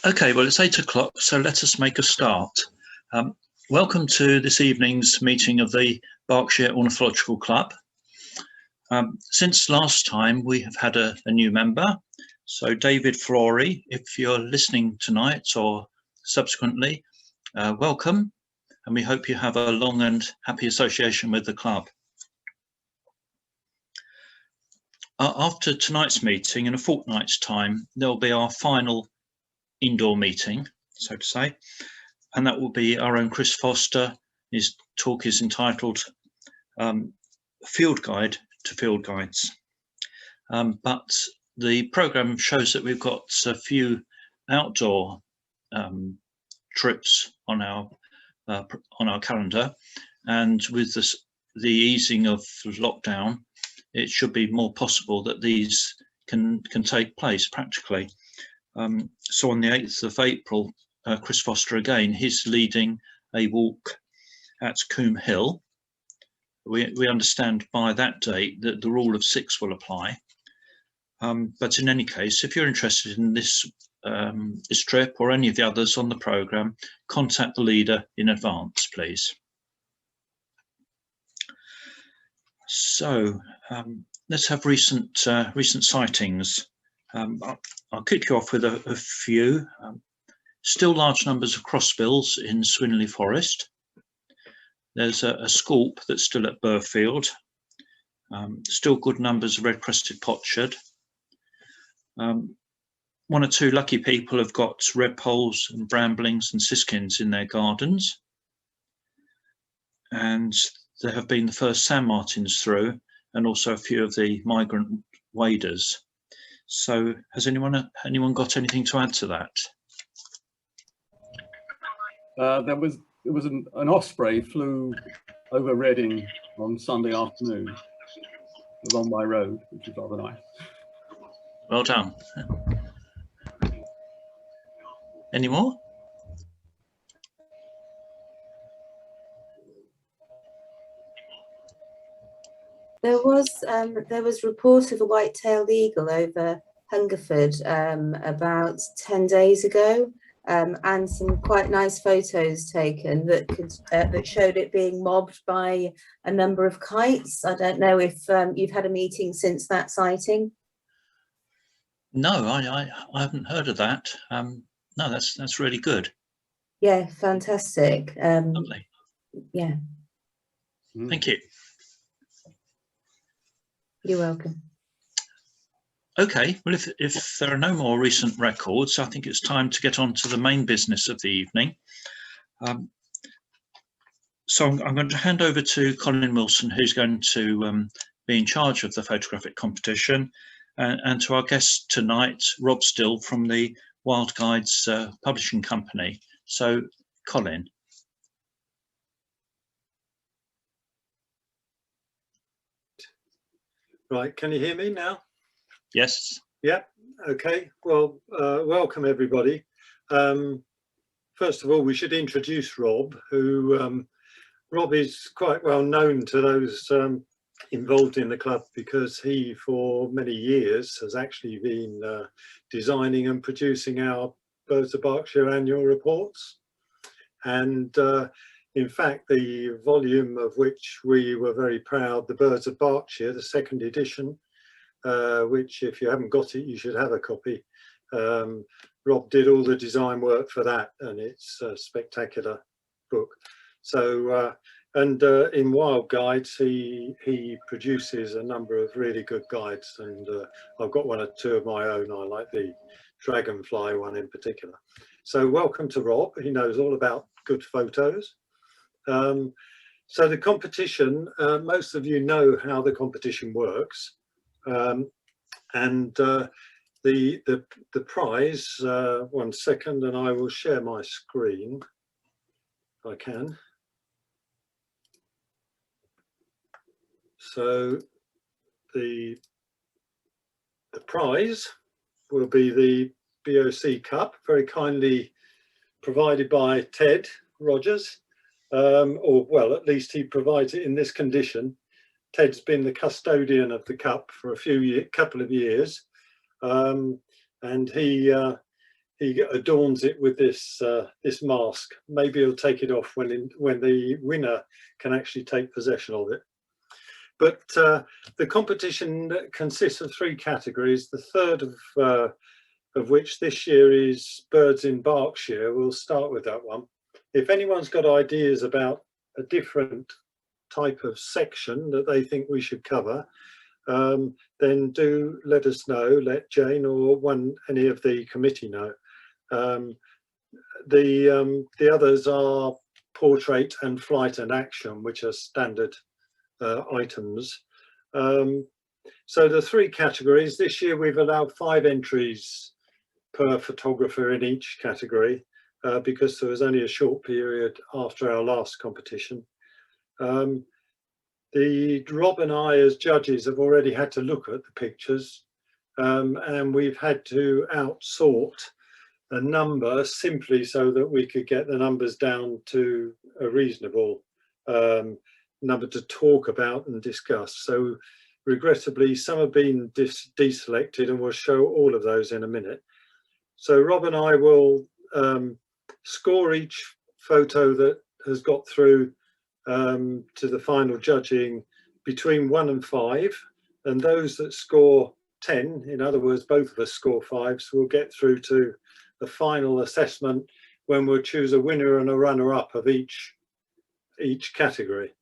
Okay, well, it's 8 o'clock, so let us make a start. Welcome to this evening's meeting of the Berkshire Ornithological Club. Since last time, we have had a new member. So David Flory, if you're listening tonight or subsequently, welcome. And we hope you have a long and happy association with the club. After tonight's meeting, in a fortnight's time, there'll be our final indoor meeting, so to say, and that will be our own Chris Foster. His talk is entitled Field Guide to Field Guides. But the programme shows that we've got a few outdoor trips on our calendar, and with the easing of lockdown, it should be more possible that these can take place practically. So on the 8th of April, Chris Foster again, he's leading a walk at Coombe Hill. We understand by that date that the rule of 6 will apply. But in any case, if you're interested in this trip or any of the others on the programme, contact the leader in advance, please. So let's have recent sightings. I'll kick you off with a few. Still large numbers of crossbills in Swinley Forest. There's a scaup that's still at Burfield. Still good numbers of red-crested potsherd. 1 or 2 lucky people have got redpolls and bramblings and siskins in their gardens. And there have been the first sand martins through, and also a few of the migrant waders. So has anyone got anything to add to that? There was an osprey flew over Reading on Sunday afternoon along my road, which is rather nice. Well done. Any more? There was report of a white-tailed eagle over Hungerford about 10 days ago, and some quite nice photos taken that showed it being mobbed by a number of kites. I don't know if you've had a meeting since that sighting. No, I haven't heard of that. No, that's really good. Yeah, fantastic. Lovely. Yeah. Thank you. You're welcome. Okay, well, if there are no more recent records, I think it's time to get on to the main business of the evening. So I'm going to hand over to Colin Wilson, who's going to be in charge of the photographic competition, and to our guest tonight, Rob Still from the Wild Guides Publishing Company. So, Colin. Right, can you hear me now? Yes. Yeah, okay. Well, welcome everybody. First of all, we should introduce Rob, who Rob is quite well known to those involved in the club, because he for many years has actually been designing and producing our Birds of Berkshire annual reports. And in fact, the volume of which we were very proud, the Birds of Berkshire, the 2nd edition, which if you haven't got it, you should have a copy. Rob did all the design work for that, and it's a spectacular book. So, and in Wild Guides, he produces a number of really good guides, and I've got 1 or 2 of my own. I like the Dragonfly one in particular. So welcome to Rob. He knows all about good photos. So the competition, most of you know how the competition works, and the prize. 1 second, and I will share my screen if I can. So the prize will be the BOC Cup, very kindly provided by Ted Rogers, or well, at least he provides it in this condition. Ted's been the custodian of the cup for a couple of years, and he he adorns it with this this mask. Maybe he'll take it off when the winner can actually take possession of it. But the competition consists of 3 categories. The third of which this year is birds in Berkshire. We'll start with that one. If anyone's got ideas about a different type of section that they think we should cover, then do let us know, let Jane or any of the committee know. The others are portrait and flight and action, which are standard items. So the 3 categories, this year we've allowed 5 entries per photographer in each category, because there was only a short period after our last competition. Rob and I as judges have already had to look at the pictures, and we've had to outsort a number simply so that we could get the numbers down to a reasonable number to talk about and discuss. So regrettably, some have been deselected, and we'll show all of those in a minute. So Rob and I will score each photo that has got through to the final judging between 1 and 5, and those that score 10, in other words both of us score 5s, will get through to the final assessment when we'll choose a winner and a runner-up of each category.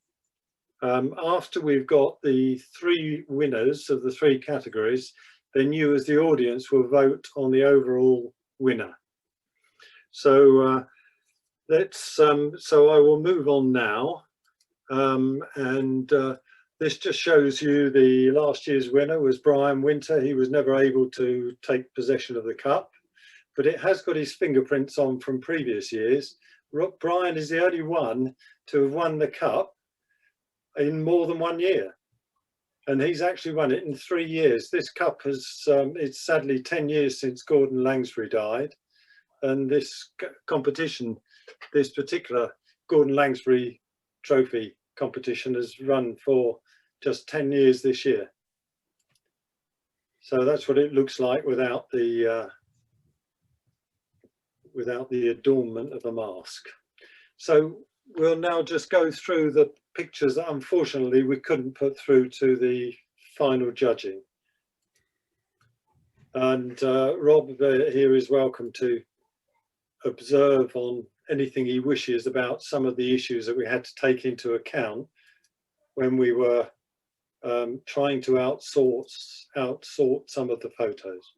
After we've got the 3 winners of the 3 categories, then you as the audience will vote on the overall winner. So so I will move on now, and this just shows you the last year's winner was Brian Winter. He was never able to take possession of the cup, but it has got his fingerprints on from previous years. Brian is the only one to have won the cup in more than 1 year, and he's actually won it in 3 years. This cup has it's sadly 10 years since Gordon Langsbury died, and this competition, this particular Gordon Langsbury Trophy competition, has run for just 10 years this year. So that's what it looks like without the adornment of a mask. So we'll now just go through the pictures that unfortunately we couldn't put through to the final judging. And Rob here is welcome to observe on anything he wishes about some of the issues that we had to take into account when we were trying to outsort some of the photos.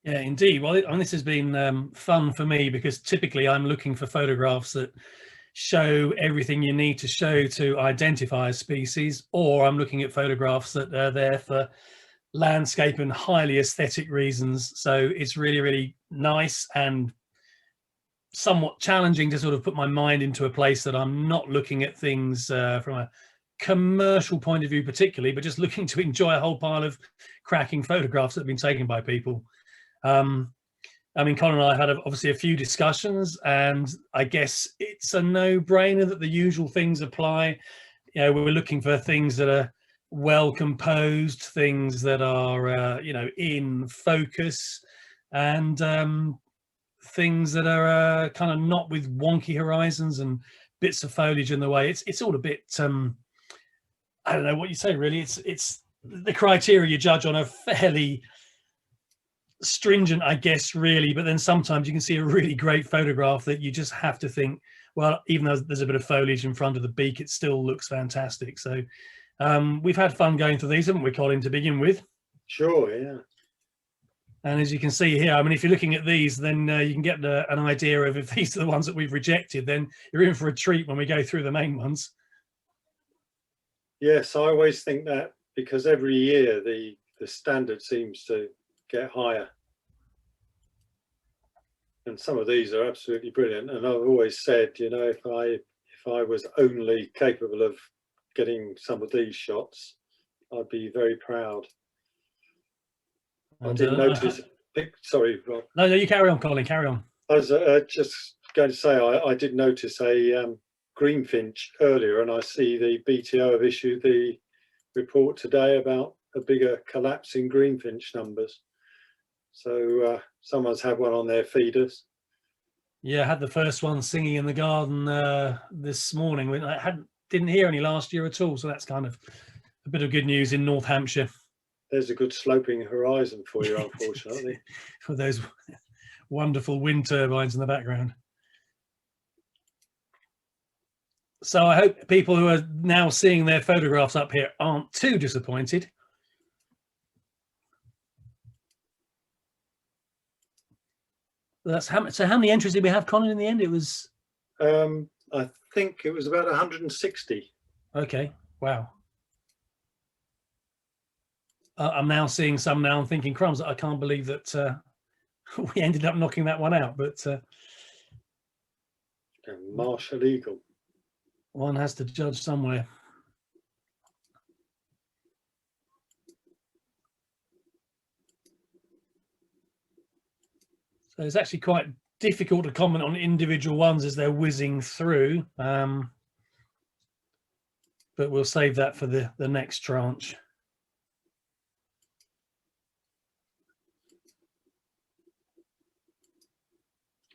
Yeah, indeed. Well, this has been fun for me, because typically I'm looking for photographs that show everything you need to show to identify a species, or I'm looking at photographs that are there for landscape and highly aesthetic reasons. So it's really, really nice and somewhat challenging to sort of put my mind into a place that I'm not looking at things from a commercial point of view particularly, but just looking to enjoy a whole pile of cracking photographs that have been taken by people. I mean, Colin and I had obviously a few discussions, and I guess it's a no-brainer that the usual things apply. You know, we're looking for things that are well composed, things that are you know, in focus, and things that are kind of not with wonky horizons and bits of foliage in the way. It's all a bit I don't know what you say, really. It's the criteria you judge on are fairly stringent, I guess, really, but then sometimes you can see a really great photograph that you just have to think, well, even though there's a bit of foliage in front of the beak, it still looks fantastic. So we've had fun going through these, haven't we, Colin, to begin with? Sure, yeah. And as you can see here, I mean, if you're looking at these, then you can get an idea of if these are the ones that we've rejected, then you're in for a treat when we go through the main ones. Yes, I always think that, because every year the standard seems to get higher, and some of these are absolutely brilliant. And I've always said, you know, if I was only capable of getting some of these shots, I'd be very proud. And, I did notice. Sorry, Rob. No, you carry on, Colin. Carry on. I was just going to say I did notice a greenfinch earlier, and I see the BTO have issued the report today about a bigger collapse in greenfinch numbers. So someone's had one on their feeders. Yeah, I had the first one singing in the garden this morning. I didn't hear any last year at all, so that's kind of a bit of good news in North Hampshire. There's a good sloping horizon for you, unfortunately. With those wonderful wind turbines in the background. So I hope people who are now seeing their photographs up here aren't too disappointed. So how many entries did we have, Colin, in the end? It was I think it was about 160. okay. Wow. I'm now seeing some now and thinking, crumbs, I can't believe that we ended up knocking that one out, but Martial Eagle. one has to judge somewhere. So it's actually quite difficult to comment on individual ones as they're whizzing through, but we'll save that for the next tranche.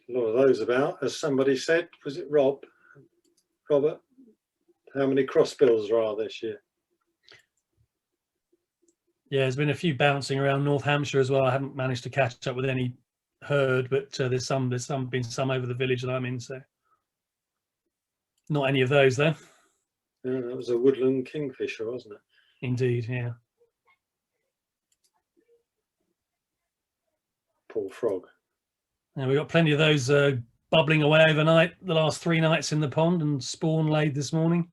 A lot of those about, as somebody said, was it Robert? How many crossbills there are this year? Yeah, there's been a few bouncing around North Hampshire as well. I haven't managed to catch up with any herd, but there's been some over the village that I'm in, so not any of those though. Yeah, that was a woodland kingfisher, wasn't it? Indeed, yeah. Poor frog. And we've got plenty of those bubbling away overnight, the last 3 nights in the pond, and spawn laid this morning.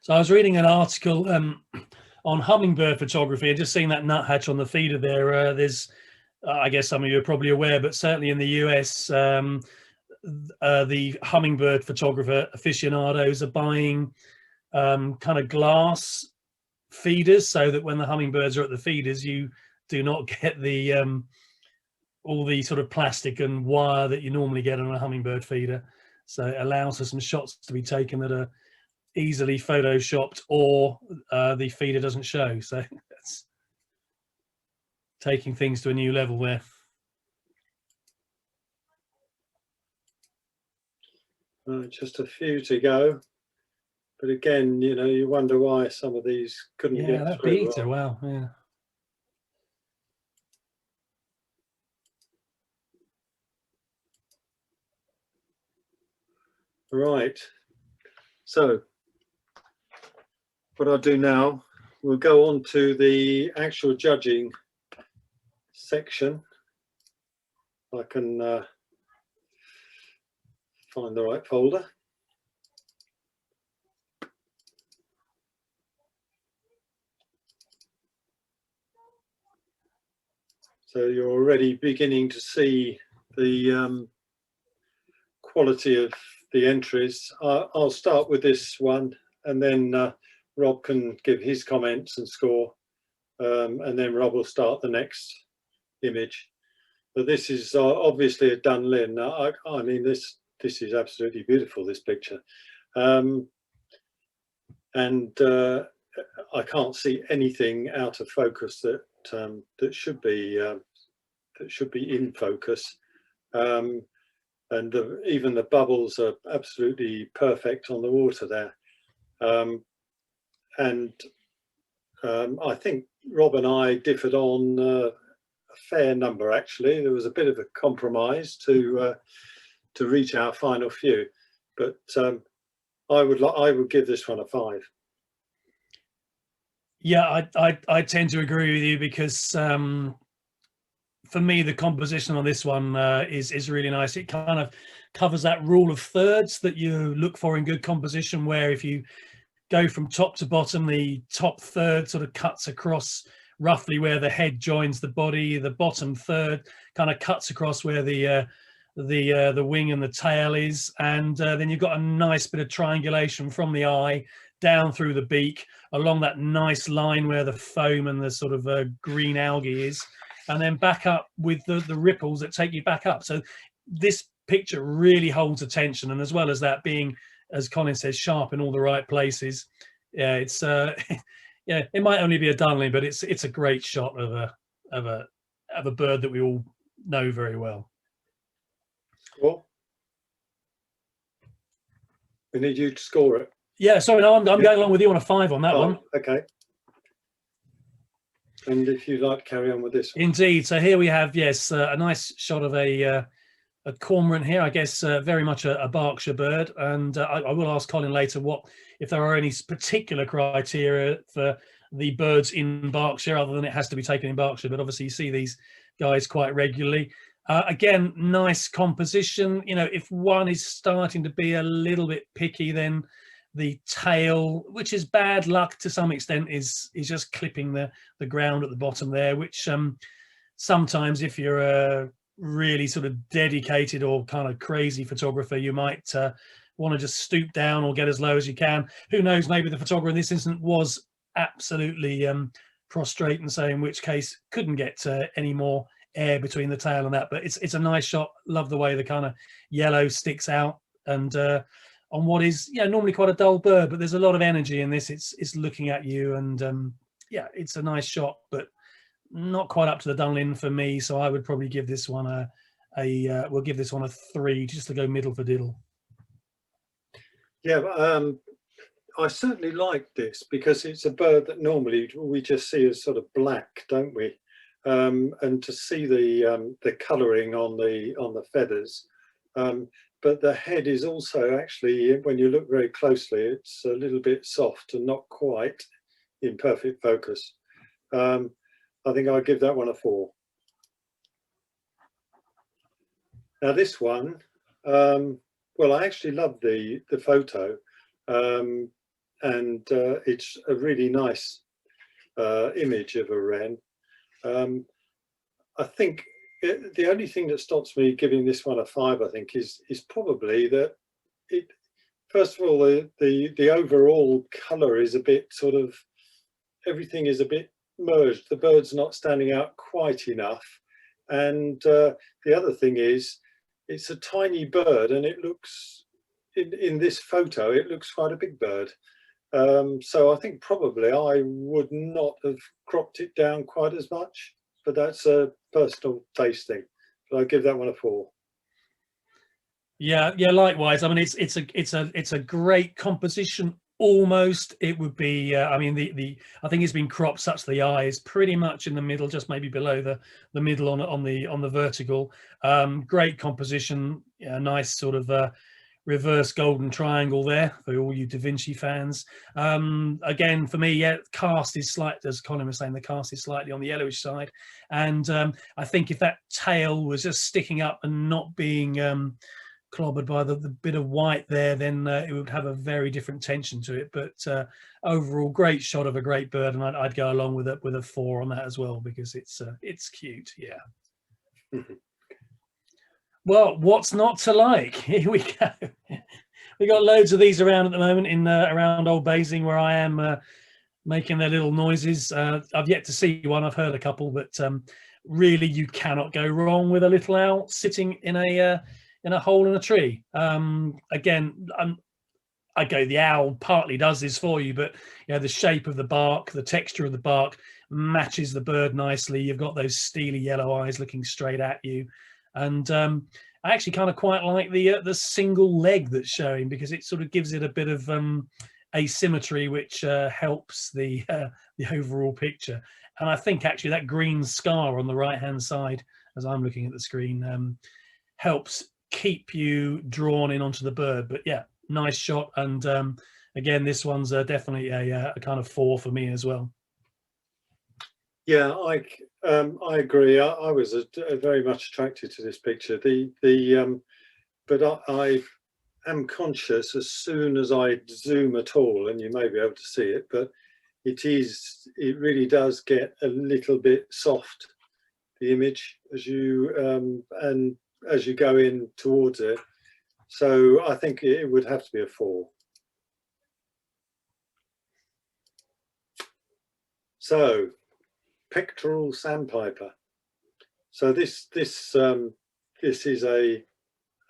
So I was reading an article on hummingbird photography. I just seen that nuthatch on the feeder there. There's, I guess some of you are probably aware, but certainly in the US, the hummingbird photographer aficionados are buying kind of glass feeders, so that when the hummingbirds are at the feeders, you do not get the all the sort of plastic and wire that you normally get on a hummingbird feeder. So it allows for some shots to be taken that are easily photoshopped, or the feeder doesn't show. So that's taking things to a new level there. Just a few to go, but again, you know, you wonder why some of these couldn't Yeah, get that through. beater, wow, yeah. Right, so what I'll do now, we'll go on to the actual judging section. I can find the right folder. So you're already beginning to see the quality of the entries. I'll start with this one, and then Rob can give his comments and score, and then Rob will start the next image. But this is obviously a Dunlin. I mean, this is absolutely beautiful, this picture, and I can't see anything out of focus that should be in focus, and even the bubbles are absolutely perfect on the water there. I think Rob and I differed on a fair number. Actually, there was a bit of a compromise to reach our final few, but I would give this one a 5. Yeah, I tend to agree with you, because for me the composition on this one is really nice. It kind of covers that rule of thirds that you look for in good composition, where if you go from top to bottom, the top third sort of cuts across roughly where the head joins the body, the bottom third kind of cuts across where the wing and the tail is, and then you've got a nice bit of triangulation from the eye down through the beak along that nice line where the foam and the sort of green algae is, and then back up with the ripples that take you back up. So this picture really holds attention, and as well as that being, as Colin says, sharp in all the right places. Yeah, it's yeah, it might only be a Dunley, but it's a great shot of a bird that we all know very well. Well, we need you to score it. Yeah, sorry, no, I'm going along with you on a 5 on that one. Okay. And if you'd like to carry on with this one. Indeed. So here we have, yes, a nice shot of a cormorant here, I guess very much a Berkshire bird. And I will ask Colin later if there are any particular criteria for the birds in Berkshire, other than it has to be taken in Berkshire. But obviously you see these guys quite regularly. Again, nice composition. You know, if one is starting to be a little bit picky, then the tail, which is bad luck to some extent, is just clipping the ground at the bottom there, which sometimes if you're a really sort of dedicated or kind of crazy photographer, you might want to just stoop down or get as low as you can. Who knows, maybe the photographer in this instance was absolutely prostrate, and so in which case couldn't get any more air between the tail and that. But it's a nice shot. Love the way the kind of yellow sticks out, and on what is normally quite a dull bird, but there's a lot of energy in this. It's looking at you, and yeah, it's a nice shot, but not quite up to the Dunlin for me. So I would probably give this one we'll give this one a 3, just to go middle for diddle. Yeah, I certainly like this because it's a bird that normally we just see as sort of black, don't we? And to see the colouring on the feathers, but the head is also actually, when you look very closely, it's a little bit soft and not quite in perfect focus. I think I'll give that one a 4. Now this one, well, I actually love the photo, and it's a really nice image of a wren. I think the only thing that stops me giving this one a 5, I think, is probably that it. First of all, the overall colour is a bit sort of, everything is a bit merged. The bird's not standing out quite enough, and the other thing is, it's a tiny bird, and it looks in this photo it looks quite a big bird. So I think probably I would not have cropped it down quite as much, but that's a personal taste thing. But I give that one a 4. Yeah, likewise. I mean, it's a great composition. Almost, it would be. I mean, I think it's been cropped such the eye is pretty much in the middle, just maybe below the middle on the vertical. Great composition. Yeah, nice sort of reverse golden triangle there for all you Da Vinci fans. Again, for me, yeah, cast is slight, as Colin was saying, the cast is slightly on the yellowish side, and I think if that tail was just sticking up and not being clobbered by the bit of white there, then it would have a very different tension to it. But overall, great shot of a great bird, and I'd go along with a 4 on that as well, because it's cute. Yeah. Well, what's not to like? Here we go. We got loads of these around at the moment in around Old Basing, where I am, making their little noises. I've yet to see one. I've heard a couple, but really, you cannot go wrong with a little owl sitting in a hole in a tree. Again, I go, the owl partly does this for you, but the shape of the bark, the texture of the bark matches the bird nicely. You've got those steely yellow eyes looking straight at you. And I actually kind of quite like the single leg that's showing, because it sort of gives it a bit of asymmetry, which helps the overall picture. And I think actually that green scar on the right hand side, as I'm looking at the screen, helps keep you drawn in onto the bird. But yeah, nice shot. And again, this one's definitely a kind of 4 for me as well. Yeah, I agree. I was very much attracted to this picture. But I am conscious, as soon as I zoom at all, and you may be able to see it, but it really does get a little bit soft, the image, as you and as you go in towards it. So I think it would have to be a 4. So, Pectoral Sandpiper. So this is a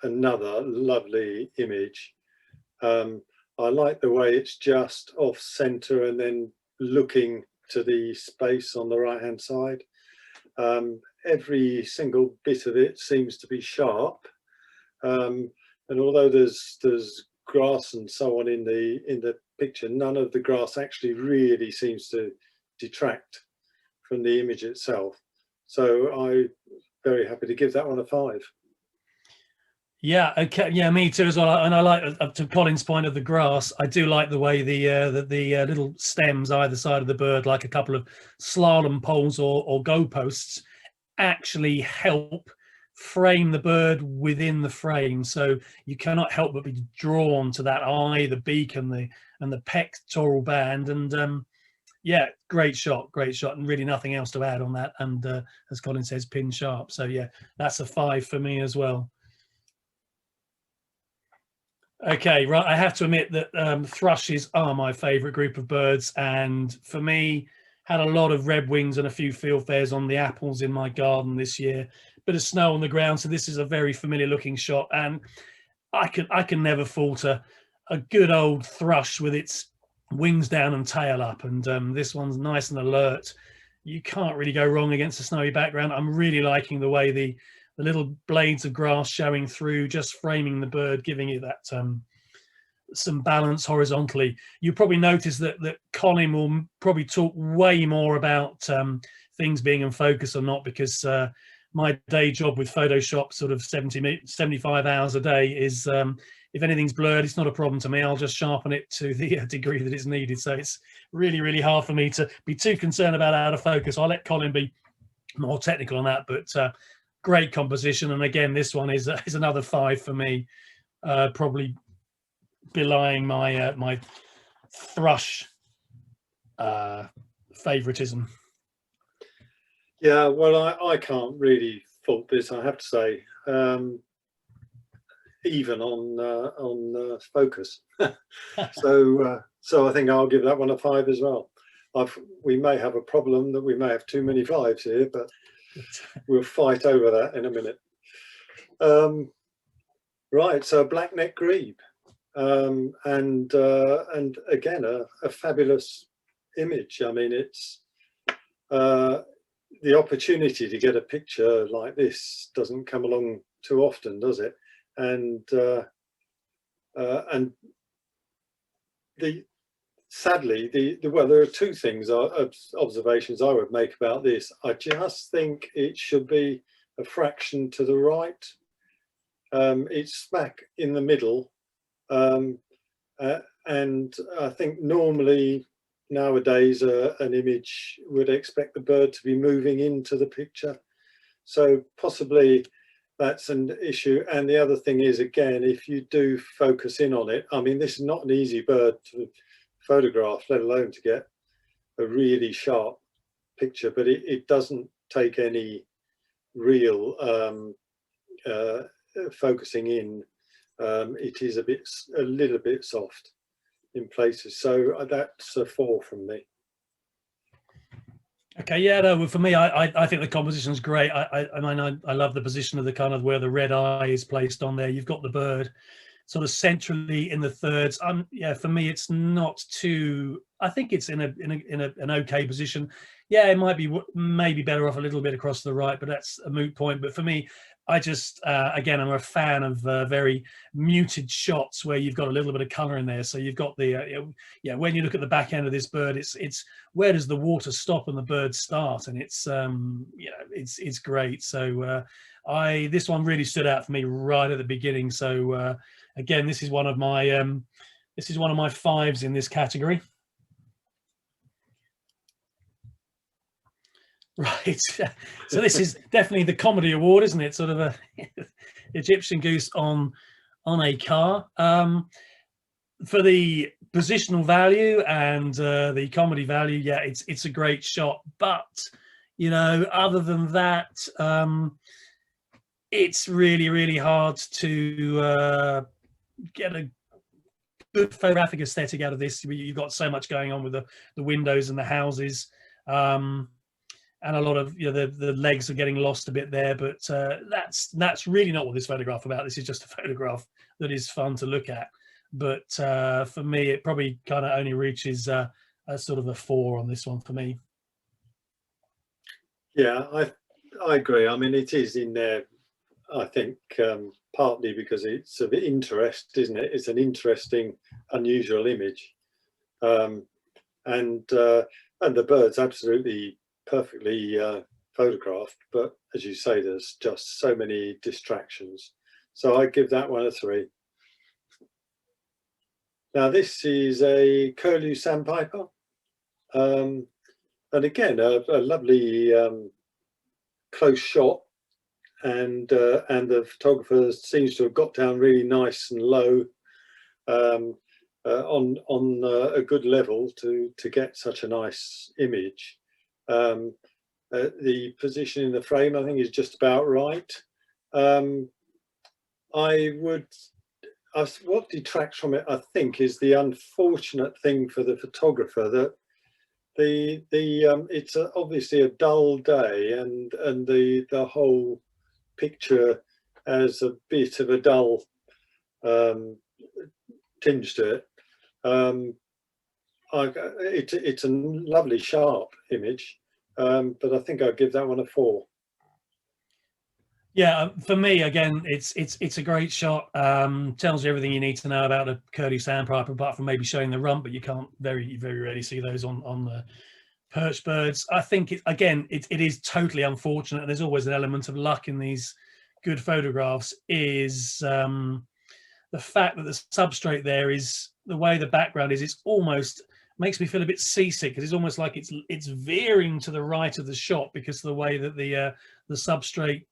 another lovely image. I like the way it's just off center and then looking to the space on the right hand side. Every single bit of it seems to be sharp, and although there's grass and so on in the picture, none of the grass actually really seems to detract from the image itself. So I'm very happy to give that one a 5. Yeah, okay, yeah, me too as well. And I like, up to Colin's point of the grass, I do like the way the little stems either side of the bird, like a couple of slalom poles or goalposts, actually help frame the bird within the frame. So you cannot help but be drawn to that eye, the beak, and the pectoral band. And yeah, great shot, and really nothing else to add on that. And as Colin says, pin sharp. So yeah, that's a 5 for me as well. Okay, right. I have to admit that thrushes are my favourite group of birds, and for me, had a lot of redwings and a few fieldfares on the apples in my garden this year. Bit of snow on the ground, so this is a very familiar looking shot, and I can never fault a good old thrush with its wings down and tail up. And this one's nice and alert. You can't really go wrong against a snowy background. I'm really liking the way the little blades of grass showing through, just framing the bird, giving it that some balance horizontally. You probably notice that Colin will probably talk way more about things being in focus or not, because my day job with Photoshop, sort of 75 hours a day, is if anything's blurred, it's not a problem to me. I'll just sharpen it to the degree that it's needed. So it's really, really hard for me to be too concerned about out of focus. I'll let Colin be more technical on that, but great composition. And again, this one is another 5 for me, probably belying my my thrush favoritism. Yeah, well, I can't really fault this, I have to say, even on focus. So I think I'll give that one a 5 as well. We may have a problem that we may have too many 5s here, but we'll fight over that in a minute. Right, so black-necked grebe, and again a fabulous image. I mean, it's the opportunity to get a picture like this doesn't come along too often, does it? And sadly, well, there are 2 things, observations I would make about this. I just think it should be a fraction to the right. It's smack in the middle, and I think normally nowadays an image would expect the bird to be moving into the picture, so possibly that's an issue. And the other thing is, again, if you do focus in on it, I mean, this is not an easy bird to photograph, let alone to get a really sharp picture, but it doesn't take any real focusing in. It is a little bit soft in places, so that's a 4 from me. Okay, yeah, no, for me, I think the composition is great. I mean, I love the position of the kind of where the red eye is placed on there. You've got the bird sort of centrally in the thirds. Yeah, for me, it's not too. I think it's in an okay position. Yeah, it might be maybe better off a little bit across to the right, but that's a moot point. But for me, I just again, I'm a fan of very muted shots where you've got a little bit of color in there. So you've got the yeah. When you look at the back end of this bird, it's where does the water stop and the bird start, and it's you know, it's great. So this one really stood out for me right at the beginning. So again, this is one of my 5s in this category. Right, so this is definitely the comedy award, isn't it? Sort of a Egyptian goose on a car. For the positional value and the comedy value, yeah, it's a great shot. But you know, other than that, it's really, really hard to get a good photographic aesthetic out of this. You've got so much going on with the windows and the houses. and a lot of, you know, the legs are getting lost a bit there, but that's really not what this photograph about. This is just a photograph that is fun to look at, but for me it probably kind of only reaches a sort of a 4 on this one for me. Yeah, I agree. I mean, it is in there, I think, partly because it's of interest, isn't it? It's an interesting, unusual image, and the bird's absolutely perfectly photographed. But as you say, there's just so many distractions. So I give that one a 3. Now this is a curlew sandpiper, and again a lovely close shot. And the photographer seems to have got down really nice and low on a good level to get such a nice image. The position in the frame, I think, is just about right. What detracts from it, I think, is the unfortunate thing for the photographer that it's obviously a dull day, and the whole picture has a bit of a dull tinge to it. It's a lovely sharp image, but I think I'd give that one a 4. Yeah, for me, again, it's a great shot. Tells you everything you need to know about a curlew sandpiper, apart from maybe showing the rump, but you can't very rarely see those on the perch birds. I think it is totally unfortunate. There's always an element of luck in these good photographs. Is the fact that the substrate there is the way the background is. It's almost makes me feel a bit seasick, because it's almost like it's veering to the right of the shot because of the way that the substrate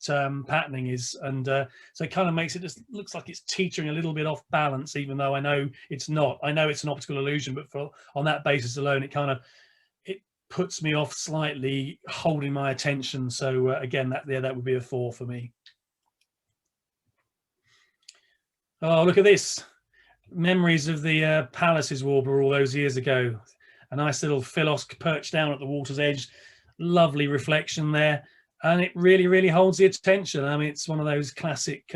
patterning is, and so it kind of makes it just looks like it's teetering a little bit off balance, even though I know it's not. I know it's an optical illusion, but on that basis alone, it puts me off slightly holding my attention. So again, that would be a 4 for me. Oh, look at this. Memories of the Palace's warbler all those years ago. A nice little philos perched down at the water's edge. Lovely reflection there. And it really holds the attention. I mean, it's one of those classic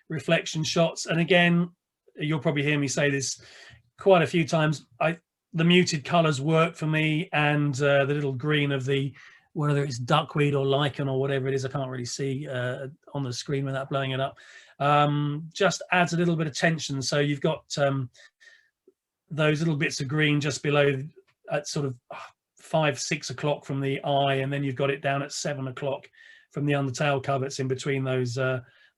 reflection shots. And again, you'll probably hear me say this quite a few times. The muted colours work for me, and the little green of the, whether it's duckweed or lichen or whatever it is, I can't really see on the screen without blowing it up, just adds a little bit of tension. So you've got those little bits of green just below at sort of 5-6 o'clock from the eye, and then you've got it down at 7 o'clock from the undertail coverts in between those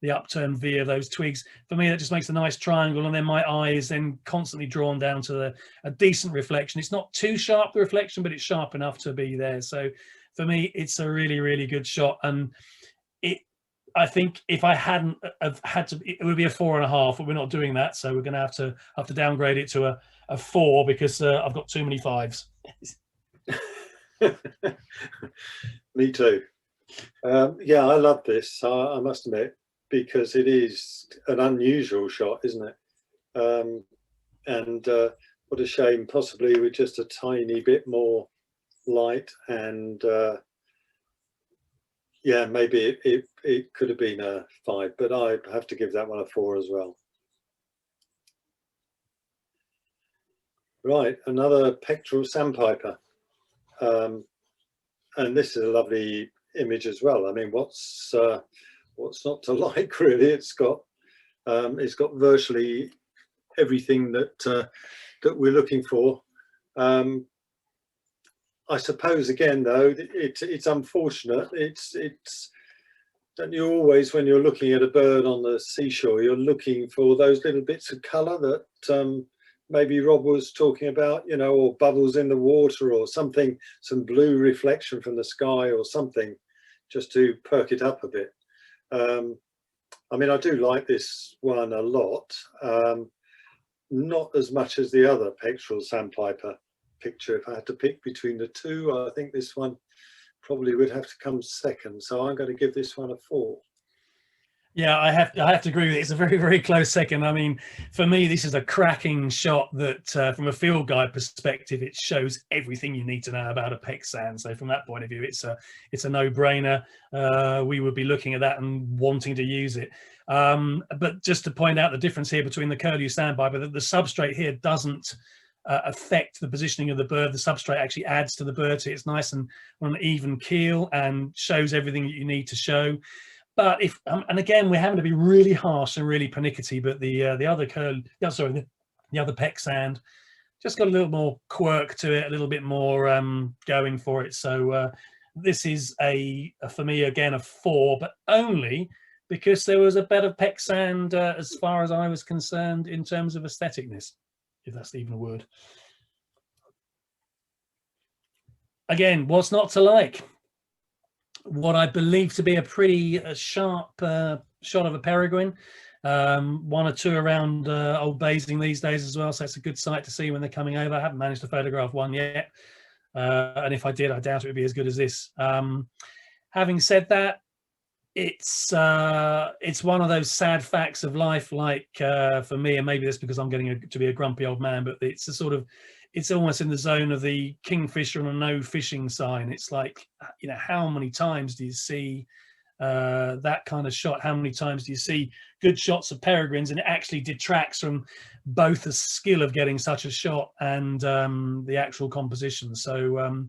the upturned V of those twigs. For me, that just makes a nice triangle, and then my eye is then constantly drawn down to a decent reflection. It's not too sharp, the reflection, but it's sharp enough to be there. So for me, it's a really good shot, and I think if I hadn't have had to, it would be a 4.5, but we're not doing that, so we're going to have to downgrade it to a 4, because I've got too many 5s. Me too. Yeah, I love this, I must admit, because it is an unusual shot, isn't it? And what a shame, possibly with just a tiny bit more light, and yeah, maybe it could have been a 5, but I have to give that one a 4 as well. Right, another pectoral sandpiper, and this is a lovely image as well. I mean, what's not to like, really? It's got virtually everything that we're looking for. I suppose again, though, it's unfortunate. It's don't you always, when you're looking at a bird on the seashore, you're looking for those little bits of colour that maybe Rob was talking about, you know, or bubbles in the water or something, some blue reflection from the sky or something, just to perk it up a bit. I mean, I do like this one a lot, not as much as the other pectoral sandpiper picture. If I had to pick between the two, I think this one probably would have to come second, so I'm going to give this one a 4. Yeah, I have to agree with it. It's a very, very close second. I mean, for me, this is a cracking shot that, from a field guide perspective, it shows everything you need to know about a pec sand. So from that point of view, it's a no-brainer. We would be looking at that and wanting to use it. But just to point out the difference here between the curlew sandpiper, that the substrate here doesn't affect the positioning of the bird. The substrate actually adds to the bird, so it's nice and on an even keel and shows everything that you need to show. But if and again, we're having to be really harsh and really pernickety, but the other the other pec sand just got a little more quirk to it, a little bit more going for it. So this is for me again a 4, but only because there was a better pec sand as far as I was concerned in terms of aestheticness, if that's even a word. Again, what's not to like? What I believe to be a pretty sharp shot of a peregrine. 1 or 2 around Old Basing these days as well, so it's a good sight to see when they're coming over. I haven't managed to photograph one yet, and if I did, I doubt it would be as good as this. Having said that, it's one of those sad facts of life, like for me, and maybe that's because I'm getting to be a grumpy old man, but it's a sort of, it's almost in the zone of the kingfisher on a no fishing sign. It's like, you know, how many times do you see that kind of shot? How many times do you see good shots of peregrines, and it actually detracts from both the skill of getting such a shot and the actual composition? So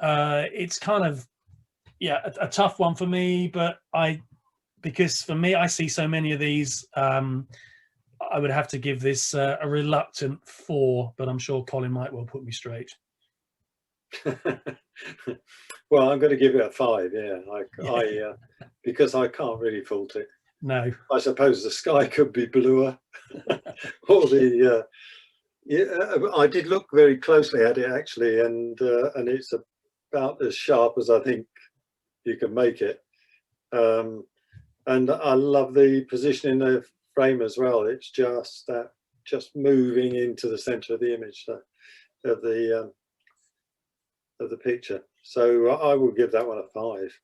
it's kind of, yeah, a tough one for me, but because for me, I see so many of these, I would have to give this a reluctant 4, but I'm sure Colin might well put me straight. Well, I'm going to give it a 5. Yeah, because I can't really fault it. No, I suppose the sky could be bluer, or the I did look very closely at it actually, and it's about as sharp as I think you can make it. And I love the position in the frame as well. It's just moving into the center of the image, of the picture. So I will give that one a 5.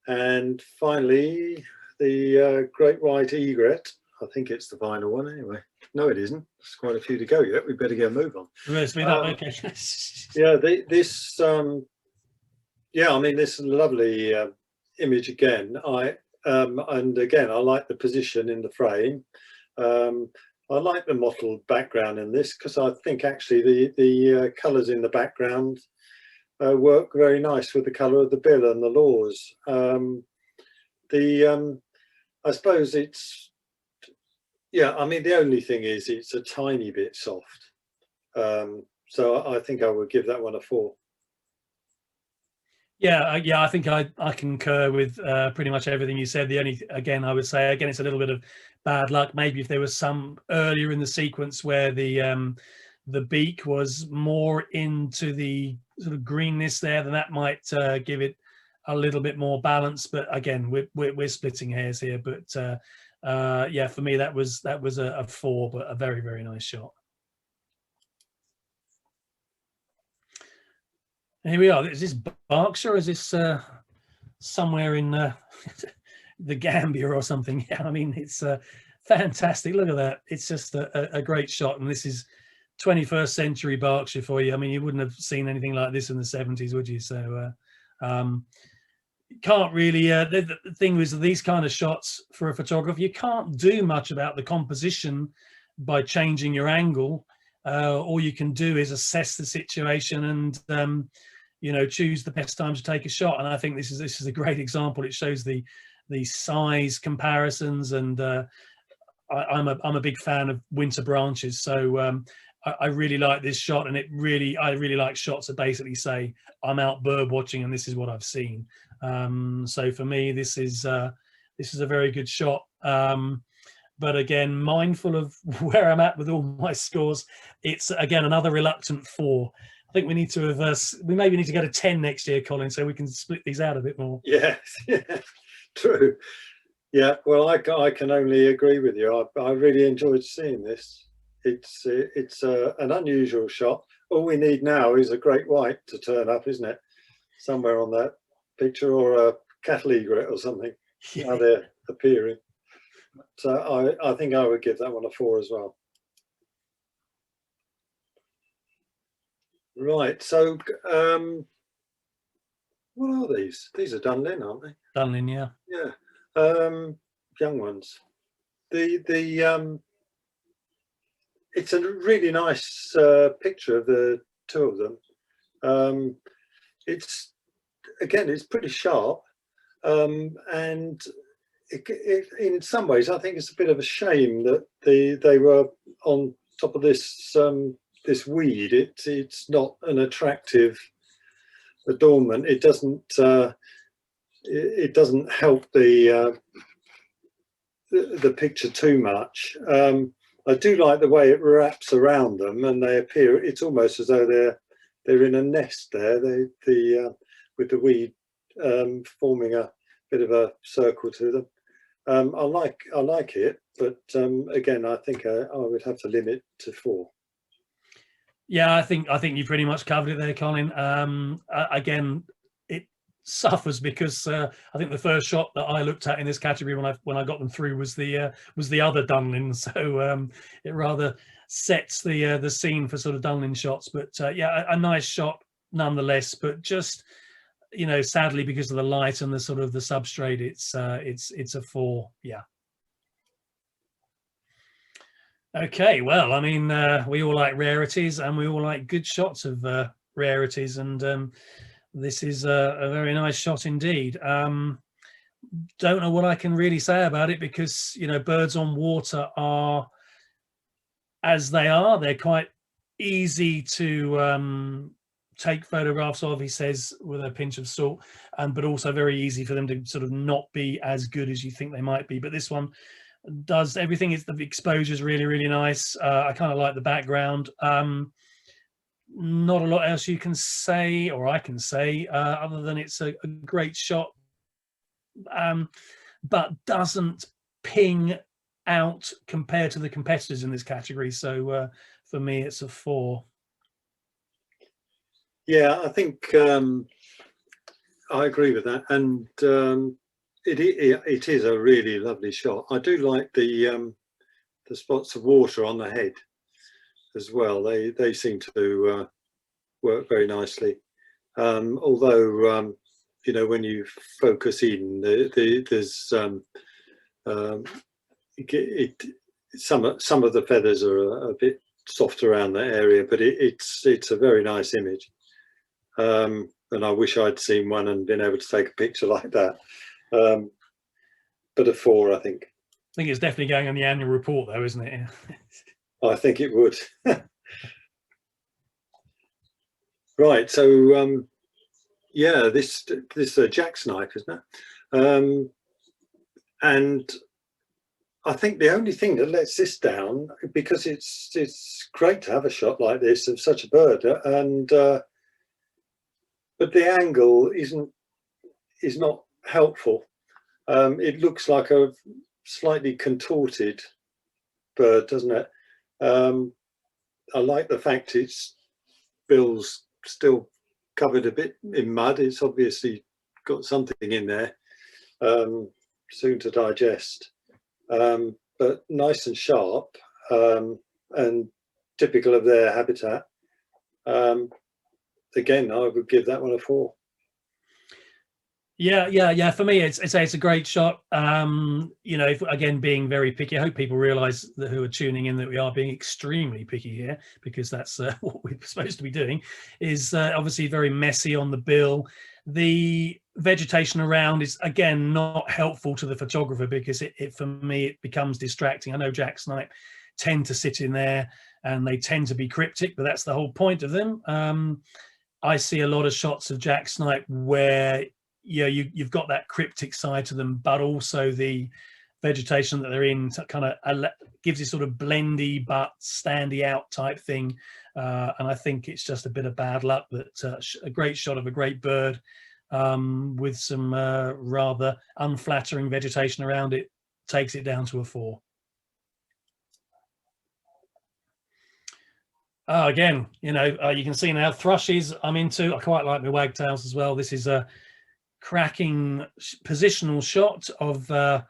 And finally, the great white egret. I think it's the final one anyway. No, it isn't. There's quite a few to go yet. We better get a move on. Okay. Yeah, this yeah, I mean, this lovely image again. And again, I like the position in the frame. I like the mottled background in this, because I think actually the colours in the background work very nice with the colour of the bill and the laws. I suppose it's, yeah, I mean, the only thing is it's a tiny bit soft. So I think I would give that one a 4. Yeah, I think I concur with pretty much everything you said. The only, again, I would say, again, it's a little bit of bad luck. Maybe if there was some earlier in the sequence where the beak was more into the sort of greenness there, then that might give it a little bit more balance. But again, we're splitting hairs here. But yeah, for me, that was a 4, but a very, very nice shot. Here we are. Is this Berkshire? Is this somewhere in the Gambia or something? Yeah, I mean, it's fantastic. Look at that. It's just a great shot. And this is 21st century Berkshire for you. I mean, you wouldn't have seen anything like this in the 70s, would you? So can't really, the thing is, these kind of shots for a photographer, you can't do much about the composition by changing your angle. All you can do is assess the situation and you know, choose the best time to take a shot. And I think this is a great example. It shows the size comparisons, and I'm a big fan of winter branches. So I really like this shot, and I really like shots that basically say I'm out bird watching and this is what I've seen. So for me, this is a very good shot. But again, mindful of where I'm at with all my scores, it's again another reluctant 4. I think we need to have we maybe need to go to 10 next year, Colin, so we can split these out a bit more. Yes, yeah, true. Yeah, well, I can only agree with you. I really enjoyed seeing this. It's an unusual shot. All we need now is a great white to turn up, isn't it? Somewhere on that picture, or a cattle egret or something. How they're appearing. So I think I would give that one a 4 as well. Right, so what are these? These are Dunlin, aren't they? Dunlin, yeah. Yeah, young ones. It's a really nice picture of the two of them. It's pretty sharp, and in some ways I think it's a bit of a shame that they were on top of this this weed. It's not an attractive adornment. It doesn't help the picture too much. I do like the way it wraps around them, and they appear. It's almost as though they're in a nest there. With the weed forming a bit of a circle to them. I like it, but again, I think I would have to limit to 4. Yeah, I think you pretty much covered it there, Colin. Again, it suffers because I think the first shot that I looked at in this category when I got them through was the other Dunlin, so it rather sets the scene for sort of Dunlin shots. But yeah, a nice shot nonetheless. But just, you know, sadly because of the light and the sort of the substrate, it's a 4. Yeah. Okay, well, I mean, we all like rarities and we all like good shots of rarities, and this is a very nice shot indeed. Don't know what I can really say about it because, you know, birds on water are as they are. They're quite easy to take photographs of, he says, with a pinch of salt, but also very easy for them to sort of not be as good as you think they might be. But this one does everything. The exposure is really, really nice. I kind of like the background. Not a lot else you can say, or I can say, other than it's a great shot, but doesn't ping out compared to the competitors in this category. So for me, it's a 4. Yeah, I think I agree with that, and it is a really lovely shot. I do like the spots of water on the head as well. They seem to work very nicely. Although you know, when you focus in, there's some of the feathers are a bit soft around that area, but it's a very nice image. And I wish I'd seen one and been able to take a picture like that. But a 4, I think. I think it's definitely going on the annual report, though, isn't it? I think it would. Right. So yeah, this jacksnipe, isn't it? And I think the only thing that lets this down, because it's great to have a shot like this of such a bird, and but the angle is not helpful. It looks like a slightly contorted bird, doesn't it? I like the fact its bill's still covered a bit in mud. It's obviously got something in there, soon to digest, but nice and sharp, and typical of their habitat. Again, I would give that one a 4. Yeah. For me, it's a great shot. You know, again, being very picky. I hope people realise that who are tuning in that we are being extremely picky here, because that's what we're supposed to be doing. Is obviously very messy on the bill. The vegetation around is again not helpful to the photographer because it for me it becomes distracting. I know jacksnipe tend to sit in there and they tend to be cryptic, but that's the whole point of them. I see a lot of shots of jacksnipe where you've got that cryptic side to them, but also the vegetation that they're in kind of gives you sort of blendy but standy out type thing, and I think it's just a bit of bad luck that a great shot of a great bird with some rather unflattering vegetation around it takes it down to a 4. Again, you know, you can see now thrushes I'm into. I quite like my wagtails as well. This is a cracking positional shot of a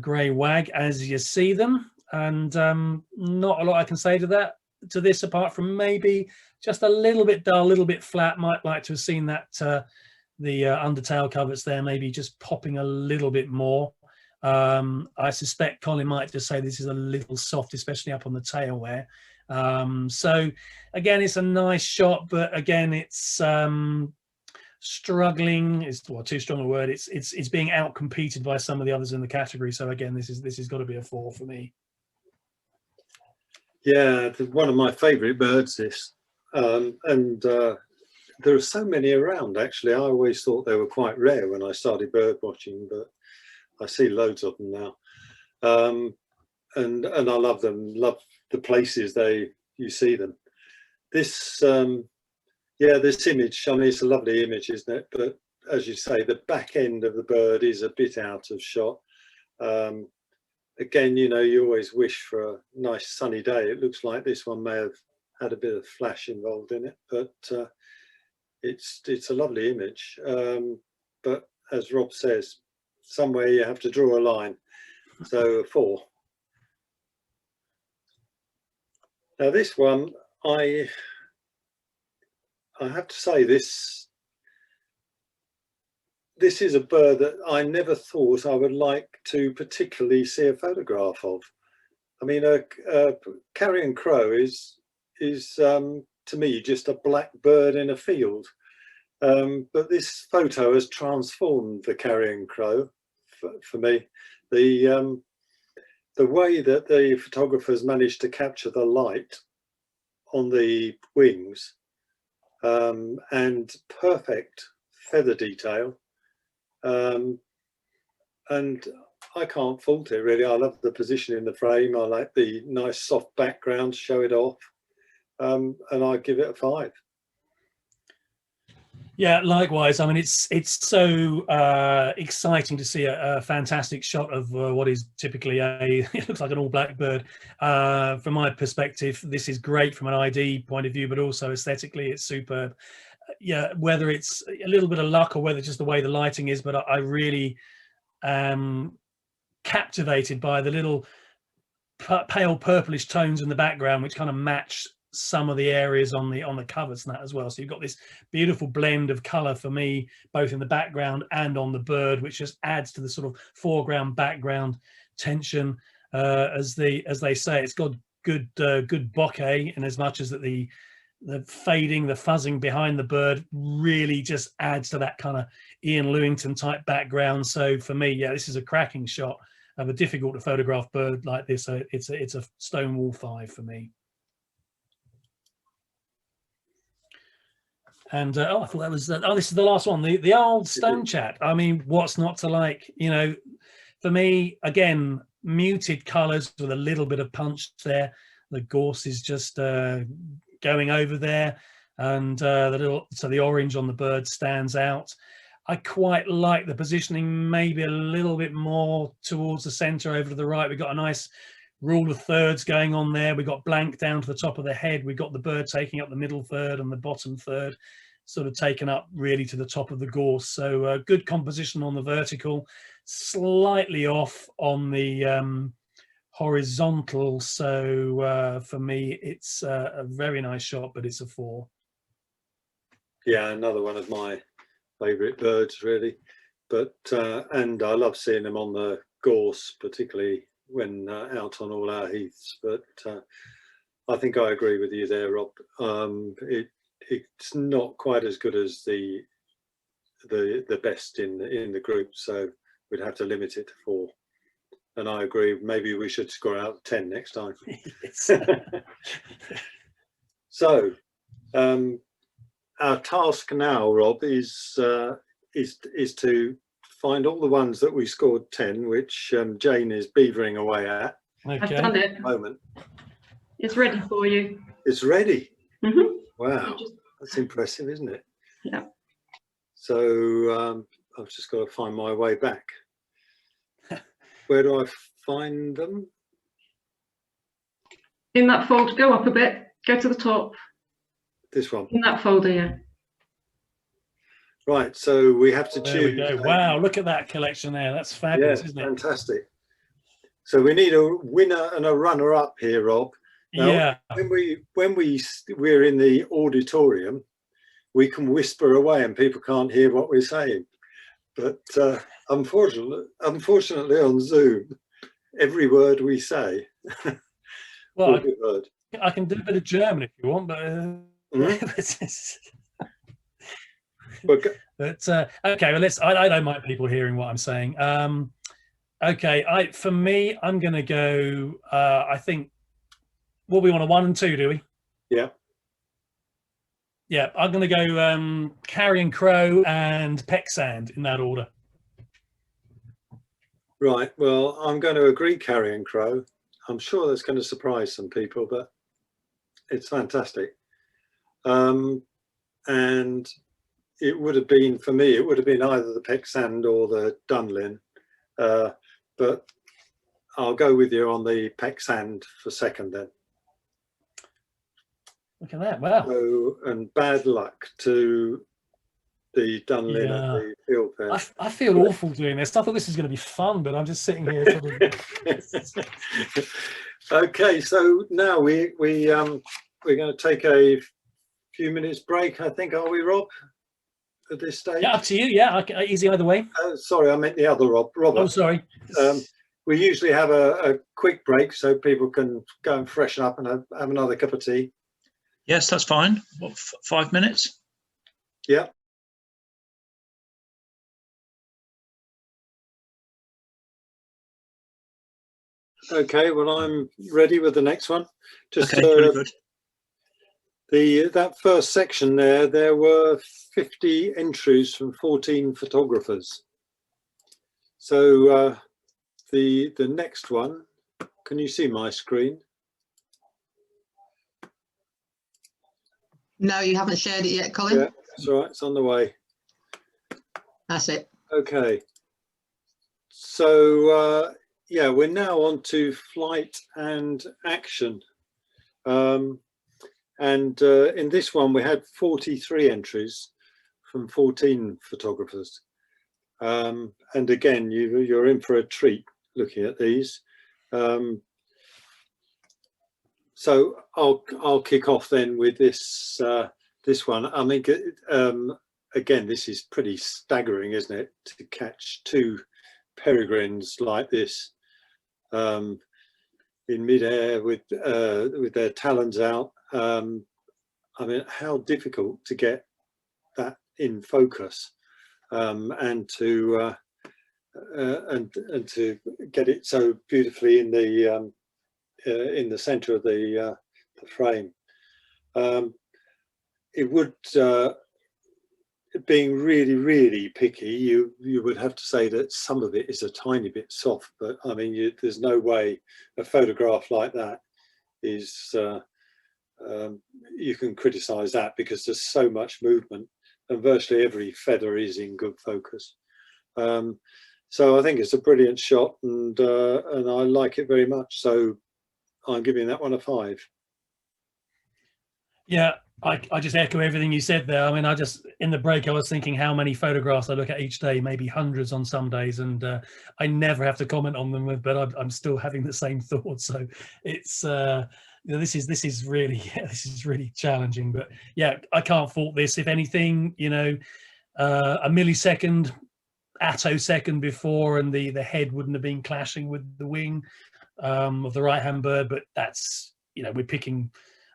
grey wag as you see them, and not a lot I can say to this apart from maybe just a little bit dull, a little bit flat. Might like to have seen that the undertail coverts there maybe just popping a little bit more. I suspect Colin might just say this is a little soft, especially up on the tail there. So again, it's a nice shot, but again, it's struggling is too strong a word. It's being out competed by some of the others in the category. So again, this has got to be a 4 for me. Yeah, one of my favourite birds, this, and there are so many around. Actually, I always thought they were quite rare when I started bird watching, but I see loads of them now, and I love them. Love the places you see them. This yeah, this image, I mean, it's a lovely image, isn't it? But as you say, the back end of the bird is a bit out of shot. Again, you know, you always wish for a nice sunny day. It looks like this one may have had a bit of flash involved in it, but it's a lovely image. But as Rob says, somewhere you have to draw a line. So a 4. Now this one, I have to say this is a bird that I never thought I would like to particularly see a photograph of. I mean, a carrion crow is to me just a black bird in a field. But this photo has transformed the carrion crow for me. The way that the photographers managed to capture the light on the wings, and perfect feather detail, and I can't fault it really. I love the position in the frame. I like the nice soft background to show it off, and I give it a 5. Yeah, likewise. I mean, it's so exciting to see a fantastic shot of what is typically it looks like an all black bird. From my perspective, this is great from an ID point of view, but also aesthetically, it's superb. Yeah, whether it's a little bit of luck or whether it's just the way the lighting is, but I really am captivated by the little pale purplish tones in the background, which kind of match some of the areas on the covers and that as well. So you've got this beautiful blend of color for me, both in the background and on the bird, which just adds to the sort of foreground background tension. As they say, it's got good bokeh, in as much as that the fading, the fuzzing behind the bird really just adds to that kind of Ian Lewington type background. So for me, yeah, this is a cracking shot of a difficult to photograph bird like this. So it's a Stonewall 5 for me. And I thought that was this is the last one, the old stone chat. I mean, what's not to like? You know, for me, again, muted colors with a little bit of punch there. The gorse is just going over there, and the orange on the bird stands out. I quite like the positioning, maybe a little bit more towards the center over to the right. We've got a nice rule of thirds going on there. We've got blank down to the top of the head. We've got the bird taking up the middle third, and the bottom third sort of taken up really to the top of the gorse. So good composition on the vertical, slightly off on the horizontal. So for me, it's a very nice shot, but it's a 4. Yeah, another one of my favourite birds really, but and I love seeing them on the gorse, particularly when out on all our heaths. But I think I agree with you there, Rob. It's not quite as good as the best in the group, so we'd have to limit it to 4. And I agree, maybe we should score out 10 next time. So our task now, Rob, is to find all the ones that we scored 10, which Jane is beavering away at. Okay. I've done it. Moment. It's ready for you. It's ready. Mm-hmm. Wow, that's impressive, isn't it? Yeah. So I've just got to find my way back. Where do I find them? In that folder, go up a bit, go to the top. This one. In that folder, yeah. Right, so we have to There we choose. go. Wow, look at that collection there. That's fabulous, Yeah, isn't it? fantastic. So we need a winner and a runner-up here, Rob. Now, Yeah. when we're in the auditorium, we can whisper away and people can't hear what we're saying. But unfortunately on Zoom, every word we say Well, will be heard. I can do a bit of German if you want, but but okay. Well, I don't mind people hearing what I'm saying. Okay, for me, I'm going to go. I think. What we want a 1 and 2, do we? Yeah. Yeah, I'm going to go Carrion Crow and Peck Sand in that order. Right. Well, I'm going to agree, Carrion Crow. I'm sure that's going to surprise some people, but it's fantastic. And it would have been, for me, it would have been either the Peck Sand or the Dunlin. But I'll go with you on the Peck Sand for second then. Look at that! Wow. So, and bad luck to the Dunlin Yeah. at the field fair. I feel awful doing this. I thought this was going to be fun, but I'm just sitting here. Sort of... Okay, so now we're going to take a few minutes break, I think, are we, Rob? At this stage? Yeah, up to you. Yeah, easy either way. Sorry, I meant the other Rob. Robert. Oh, sorry. We usually have a quick break so people can go and freshen up and have another cup of tea. Yes, that's fine. What, 5 minutes? Yeah. Okay, well, I'm ready with the next one. Just okay, very good. That first section there were 50 entries from 14 photographers. So the next one, can you see my screen? No, you haven't shared it yet, Colin. Yeah, that's all right, it's on the way. That's it. Okay. So yeah, we're now on to flight and action. And in this one, we had 43 entries from 14 photographers. And again, you're in for a treat looking at these. So I'll kick off then with this this one. I mean, again, this is pretty staggering, isn't it, to catch two peregrines like this in midair with their talons out. I mean, how difficult to get that in focus and to get it so beautifully in the center of the frame. It would, being really picky, you would have to say that some of it is a tiny bit soft, but I mean, there's no way a photograph like that is, you can criticize that because there's so much movement and virtually every feather is in good focus. So I think it's a brilliant shot and I like it very much. So I'm giving that one a 5. Yeah, I just echo everything you said there. I mean, in the break, I was thinking how many photographs I look at each day, maybe hundreds on some days, and I never have to comment on them, but I'm still having the same thoughts. So it's, this is really challenging, but yeah, I can't fault this. If anything, a millisecond, attosecond before, and the head wouldn't have been clashing with the wing of the right-hand bird, but that's, we're picking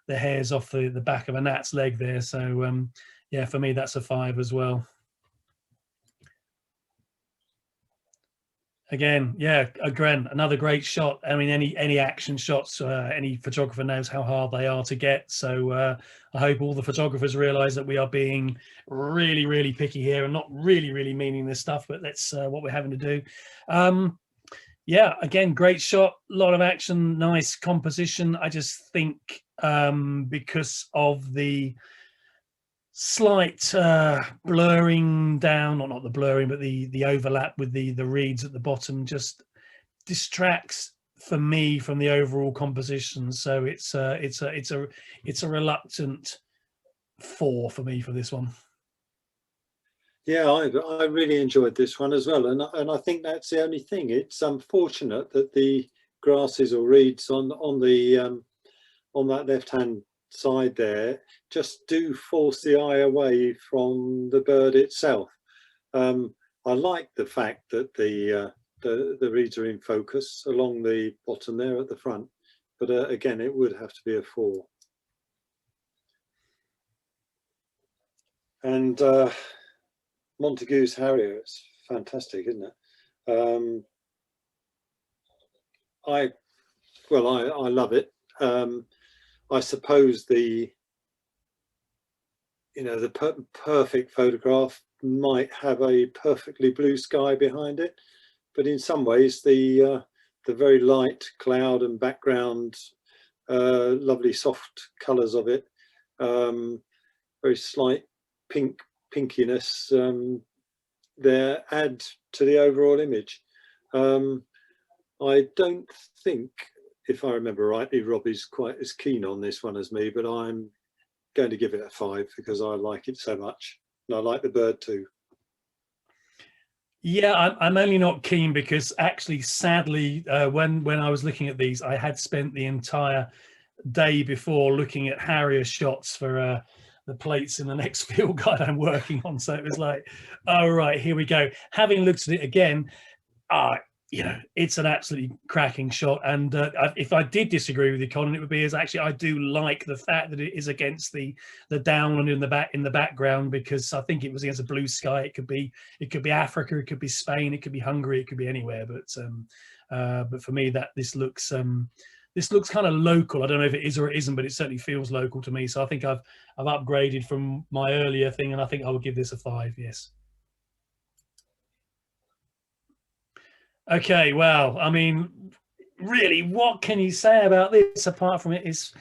the hairs off the back of a gnat's leg there. So yeah, for me, that's a 5 as well. Again, yeah, again, another great shot. I mean, any action shots, any photographer knows how hard they are to get. So I hope all the photographers realize that we are being really picky here and not really meaning this stuff, but that's what we're having to do. Yeah, again, great shot, a lot of action, nice composition. I just think because of the slight blurring down, or not the blurring, but the overlap with the reeds at the bottom just distracts for me from the overall composition. So it's a reluctant 4 for me for this one. Yeah, I really enjoyed this one as well, and I think that's the only thing. It's unfortunate that the grasses or reeds on that left hand side there just do force the eye away from the bird itself. I like the fact that the reeds are in focus along the bottom there at the front, but again, it would have to be a 4. And Montagu's Harrier, it's fantastic, isn't it? I love it. I suppose the perfect photograph might have a perfectly blue sky behind it, but in some ways the very light cloud and background, lovely soft colours of it, very slight pinkiness there add to the overall image. I don't think, if I remember rightly, Robbie's quite as keen on this one as me, but I'm going to give it a 5 because I like it so much, and I like the bird too. Yeah, I'm only not keen because actually, sadly, when I was looking at these, I had spent the entire day before looking at Harrier shots for the plates in the next field guide I'm working on. So it was like, oh, right, here we go. Having looked at it again, it's an absolutely cracking shot. And if I did disagree with you, Colin, it would be actually I do like the fact that it is against the downland in the background, because I think it was against a blue sky. It could be Africa, it could be Spain, it could be Hungary, it could be anywhere. But for me, this looks kind of local. I don't know if it is or it isn't, but it certainly feels local to me. So I think I've upgraded from my earlier thing, and I think I would give this a 5. Yes. Okay, well, I mean, really, what can you say about this apart from it is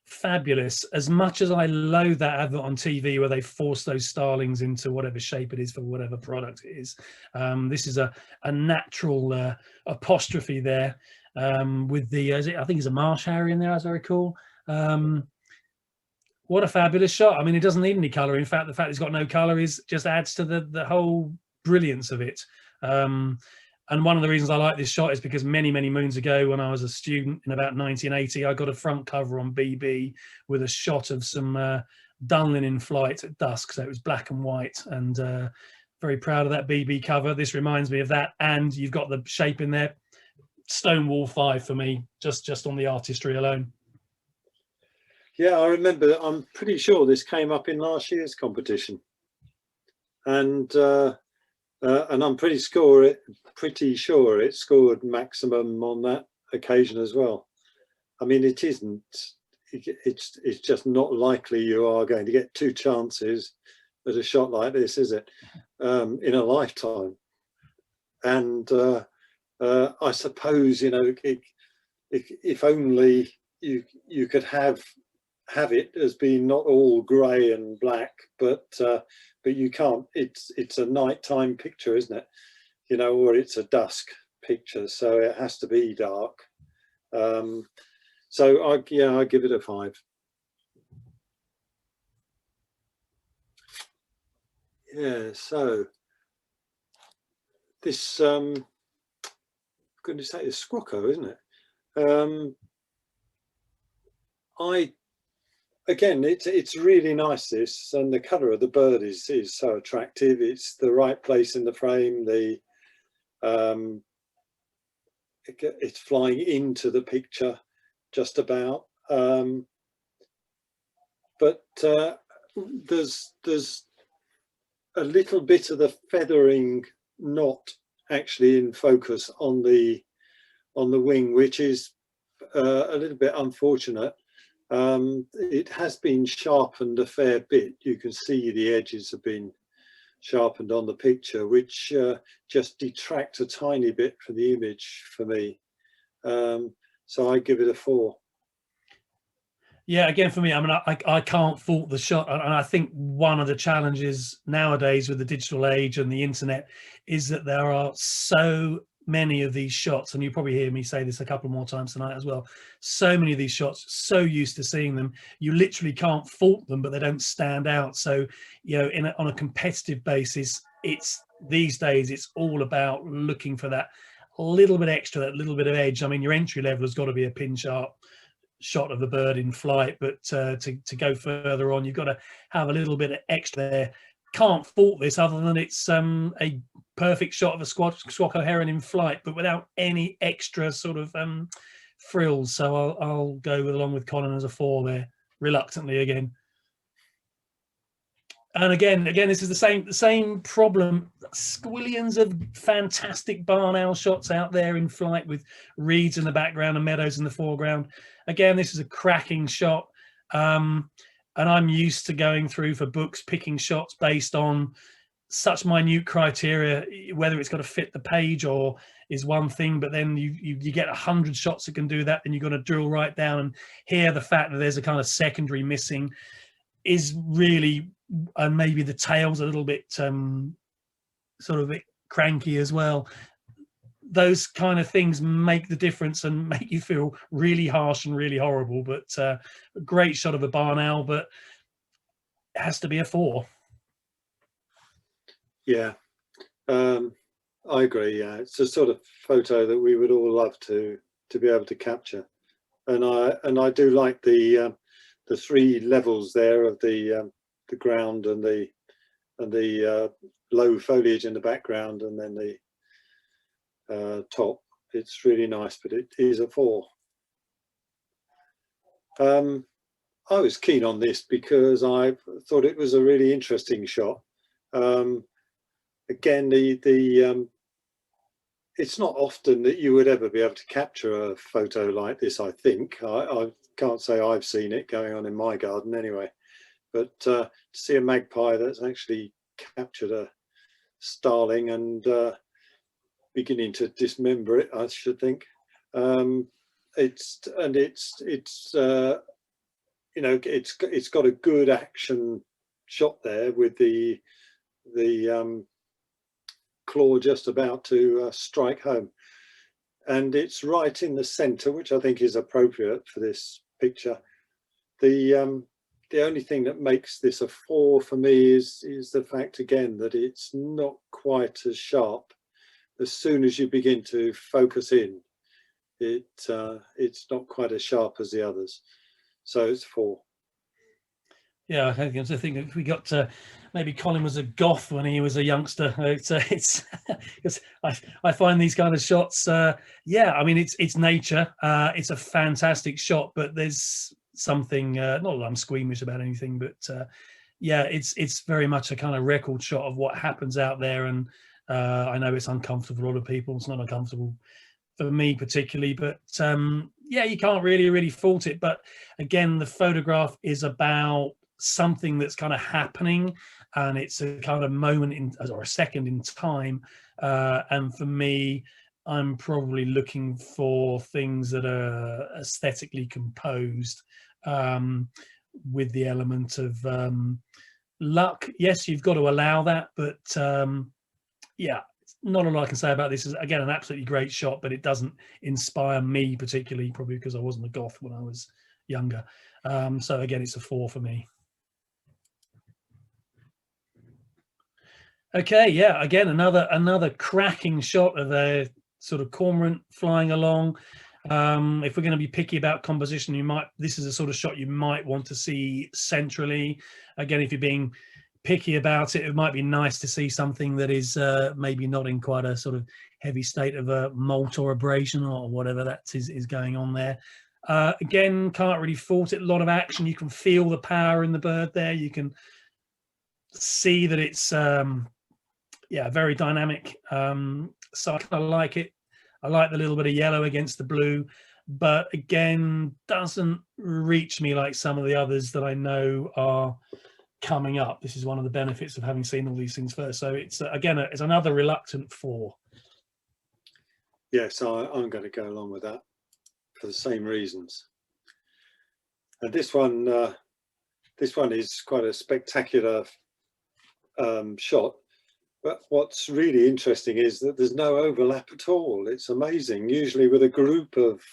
fabulous? As much as I loathe that advert on TV where they force those starlings into whatever shape it is for whatever product it is, this is a natural apostrophe there, with the, I think it's a marsh harrier in there, as I recall. What a fabulous shot. I mean, it doesn't need any colour. In fact, the fact it's got no colour just adds to the whole brilliance of it. And one of the reasons I like this shot is because many, many moons ago, when I was a student in about 1980, I got a front cover on BB with a shot of some dunlin in flight at dusk. So it was black and white, and very proud of that BB cover. This reminds me of that. And you've got the shape in there. Stonewall 5 for me, just on the artistry alone. Yeah, I remember. I'm pretty sure this came up in last year's competition. And I'm pretty sure it scored maximum on that occasion as well. I mean, it isn't. It's just not likely you are going to get 2 chances at a shot like this, is it? In a lifetime. And I suppose, if only you could have it as being not all grey and black, but you can't. It's a nighttime picture, isn't it? Or it's a dusk picture, so it has to be dark. So I give it a 5. Yeah. So this goodness sake, is Scrocco, isn't it? Again, it's really nice, this, and the colour of the bird is so attractive. It's the right place in the frame. It's flying into the picture, just about. But there's a little bit of the feathering not actually in focus on the wing, which is a little bit unfortunate. It has been sharpened a fair bit. You can see the edges have been sharpened on the picture, which just detract a tiny bit from the image for me. So I give it a 4. Yeah, again, for me, I mean, I can't fault the shot. And I think one of the challenges nowadays with the digital age and the internet is that there are so many of these shots, and you probably hear me say this a couple more times tonight as well, so many of these shots, so used to seeing them, you literally can't fault them, but they don't stand out. So, on a competitive basis, it's these days it's all about looking for that little bit extra, that little bit of edge. I mean, your entry level has got to be a pin sharp shot of the bird in flight, but to go further on, you've got to have a little bit of extra there. Can't fault this other than it's a perfect shot of a squawk heron in flight, but without any extra sort of frills. So I'll go along with Colin as a 4 there, reluctantly again. And again, this is the same problem. Squillions of fantastic barn owl shots out there in flight with reeds in the background and meadows in the foreground. Again, this is a cracking shot. And I'm used to going through for books, picking shots based on such minute criteria, whether it's got to fit the page or is one thing, but then you get 100 shots that can do that, and you've got to drill right down. And here, the fact that there's a kind of secondary missing is really, and maybe the tail's a little bit sort of cranky as well. Those kind of things make the difference and make you feel really harsh and really horrible. But a great shot of a barn owl, but it has to be a 4. Yeah, I agree. Yeah, it's a sort of photo that we would all love to be able to capture, and I do like the 3 levels there of the ground and the low foliage in the background, and then the top. It's really nice, but it is a 4. I was keen on this because I thought it was a really interesting shot. Again, it's not often that you would ever be able to capture a photo like this. I think I can't say I've seen it going on in my garden anyway, but to see a magpie that's actually captured a starling and beginning to dismember it, I should think. It's you know, it's got a good action shot there with the claw just about to strike home, and it's right in the center, which I think is appropriate for this picture. The only thing that makes this a 4 for me is the fact again that it's not quite as sharp. As soon as you begin to focus in, it's not quite as sharp as the others, so it's 4. Yeah, I think if we got maybe Colin was a goth when he was a youngster. It's because I find these kind of shots. Yeah, I mean it's nature. It's a fantastic shot, but there's something. Not that I'm squeamish about anything, but yeah, it's very much a kind of record shot of what happens out there. And I know it's uncomfortable for a lot of people. It's not uncomfortable for me particularly, but yeah, you can't really fault it. But again, the photograph is about something that's kind of happening, and it's a kind of moment in, or a second in time, and for me, I'm probably looking for things that are aesthetically composed, with the element of luck. Yes, you've got to allow that, but yeah, not a lot I can say about this. Is again an absolutely great shot, but it doesn't inspire me particularly, probably because I wasn't a goth when I was younger. So again, it's a 4 for me. Okay, yeah, again another cracking shot of a sort of cormorant flying along. If we're going to be picky about composition, this is a sort of shot you might want to see centrally. Again, if you're being picky about it, it might be nice to see something that is maybe not in quite a sort of heavy state of a molt or abrasion or whatever that is going on there. Again, can't really fault it. A lot of action. You can feel the power in the bird there. You can see that it's yeah, very dynamic. So I kind of like it. I like the little bit of yellow against the blue, but again, doesn't reach me like some of the others that I know are coming up. This is one of the benefits of having seen all these things first. So it's again, it's another reluctant 4. Yes, I'm going to go along with that for the same reasons. And this one is quite a spectacular shot. But what's really interesting is that there's no overlap at all. It's amazing. Usually with a group of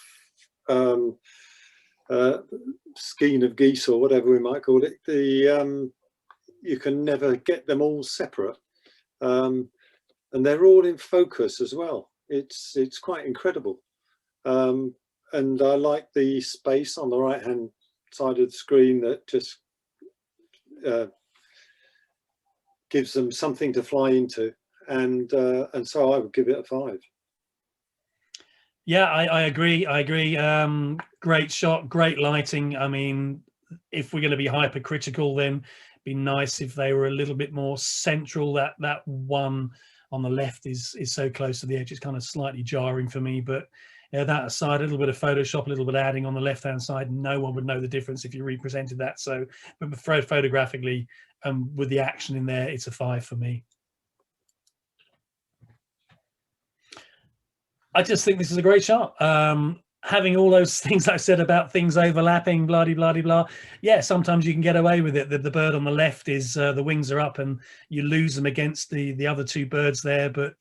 skein of geese or whatever we might call it, you can never get them all separate. and they're all in focus as well. It's quite incredible. And I like the space on the right hand side of the screen that just gives them something to fly into, and so I would give it a 5. Yeah, I agree. I agree. Great shot, great lighting. I mean, if we're going to be hypercritical, then it'd be nice if they were a little bit more central. That one on the left is so close to the edge, it's kind of slightly jarring for me. But yeah, that aside, a little bit of Photoshop, a little bit of adding on the left hand side, no one would know the difference if you represented that. So, but photographically, with the action in there, it's a 5 for me. I just think this is a great shot. Having all those things I said about things overlapping, blah, blah, blah, blah. Yeah, sometimes you can get away with it. The bird on the left is, the wings are up and you lose them against the other 2 birds there. But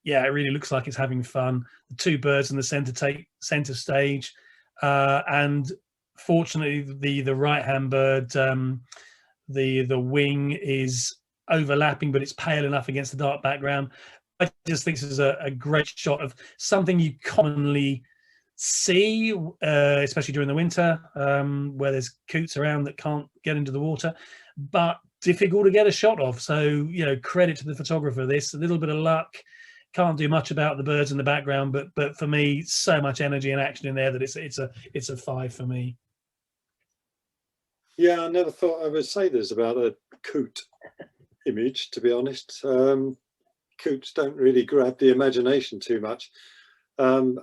yeah, it really looks like it's having fun. The 2 birds in the center stage. And fortunately, the right-hand bird, the wing is overlapping, but it's pale enough against the dark background. I just think this is a great shot of something you commonly see, especially during the winter, where there's coots around that can't get into the water, but difficult to get a shot of. So, you know, credit to the photographer. This, a little bit of luck. Can't do much about the birds in the background, but for me, so much energy and action in there that it's a 5 for me. Yeah, I never thought I would say this about a coot image, to be honest. Coots don't really grab the imagination too much, and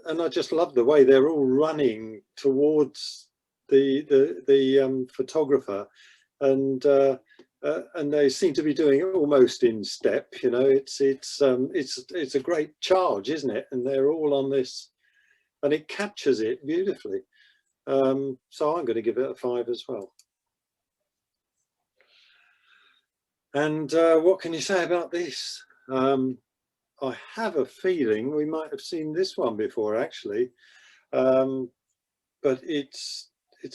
I just love the way they're all running towards the photographer, and they seem to be doing it almost in step. You know, it's a great charge, isn't it? And they're all on this, and it captures it beautifully. So I'm going to give it a 5 as well. And what can you say about this? I have a feeling we might have seen this one before, actually, but it's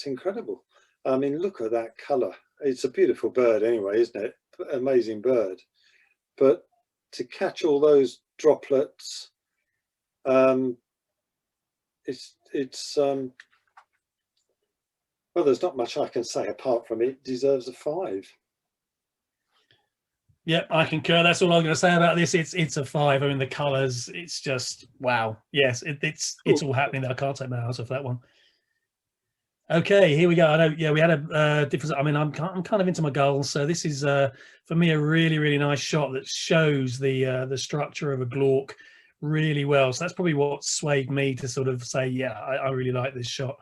incredible. I mean, look at that colour. It's a beautiful bird anyway, isn't it? Amazing bird. But to catch all those droplets, it's well, there's not much I can say apart from it deserves a 5. Yeah, I concur. That's all I'm going to say about this. It's a 5. I mean, the colours, it's just wow. Yes, it's all happening. I can't take my eyes off that one. Okay, here we go. I know. Yeah, we had a difference. I mean, I'm kind of into my gulls, so this is for me a really nice shot that shows the structure of a glauc really well. So that's probably what swayed me to sort of say, yeah, I really like this shot.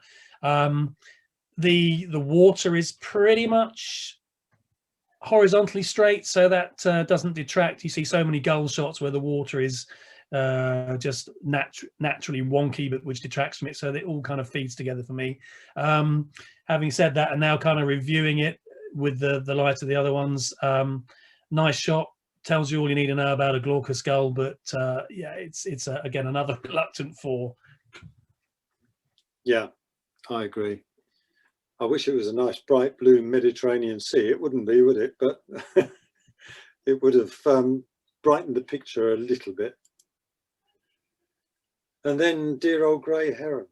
The water is pretty much horizontally straight, so that doesn't detract. You see so many gull shots where the water is just naturally wonky, but which detracts from it, so it all kind of feeds together for me. Having said that, and now kind of reviewing it with the light of the other ones, nice shot, tells you all you need to know about a glaucous gull, but yeah, it's again another reluctant 4. Yeah, I agree. I wish it was a nice bright blue Mediterranean Sea. It wouldn't be, would it? But it would have brightened the picture a little bit. And then dear old grey heron.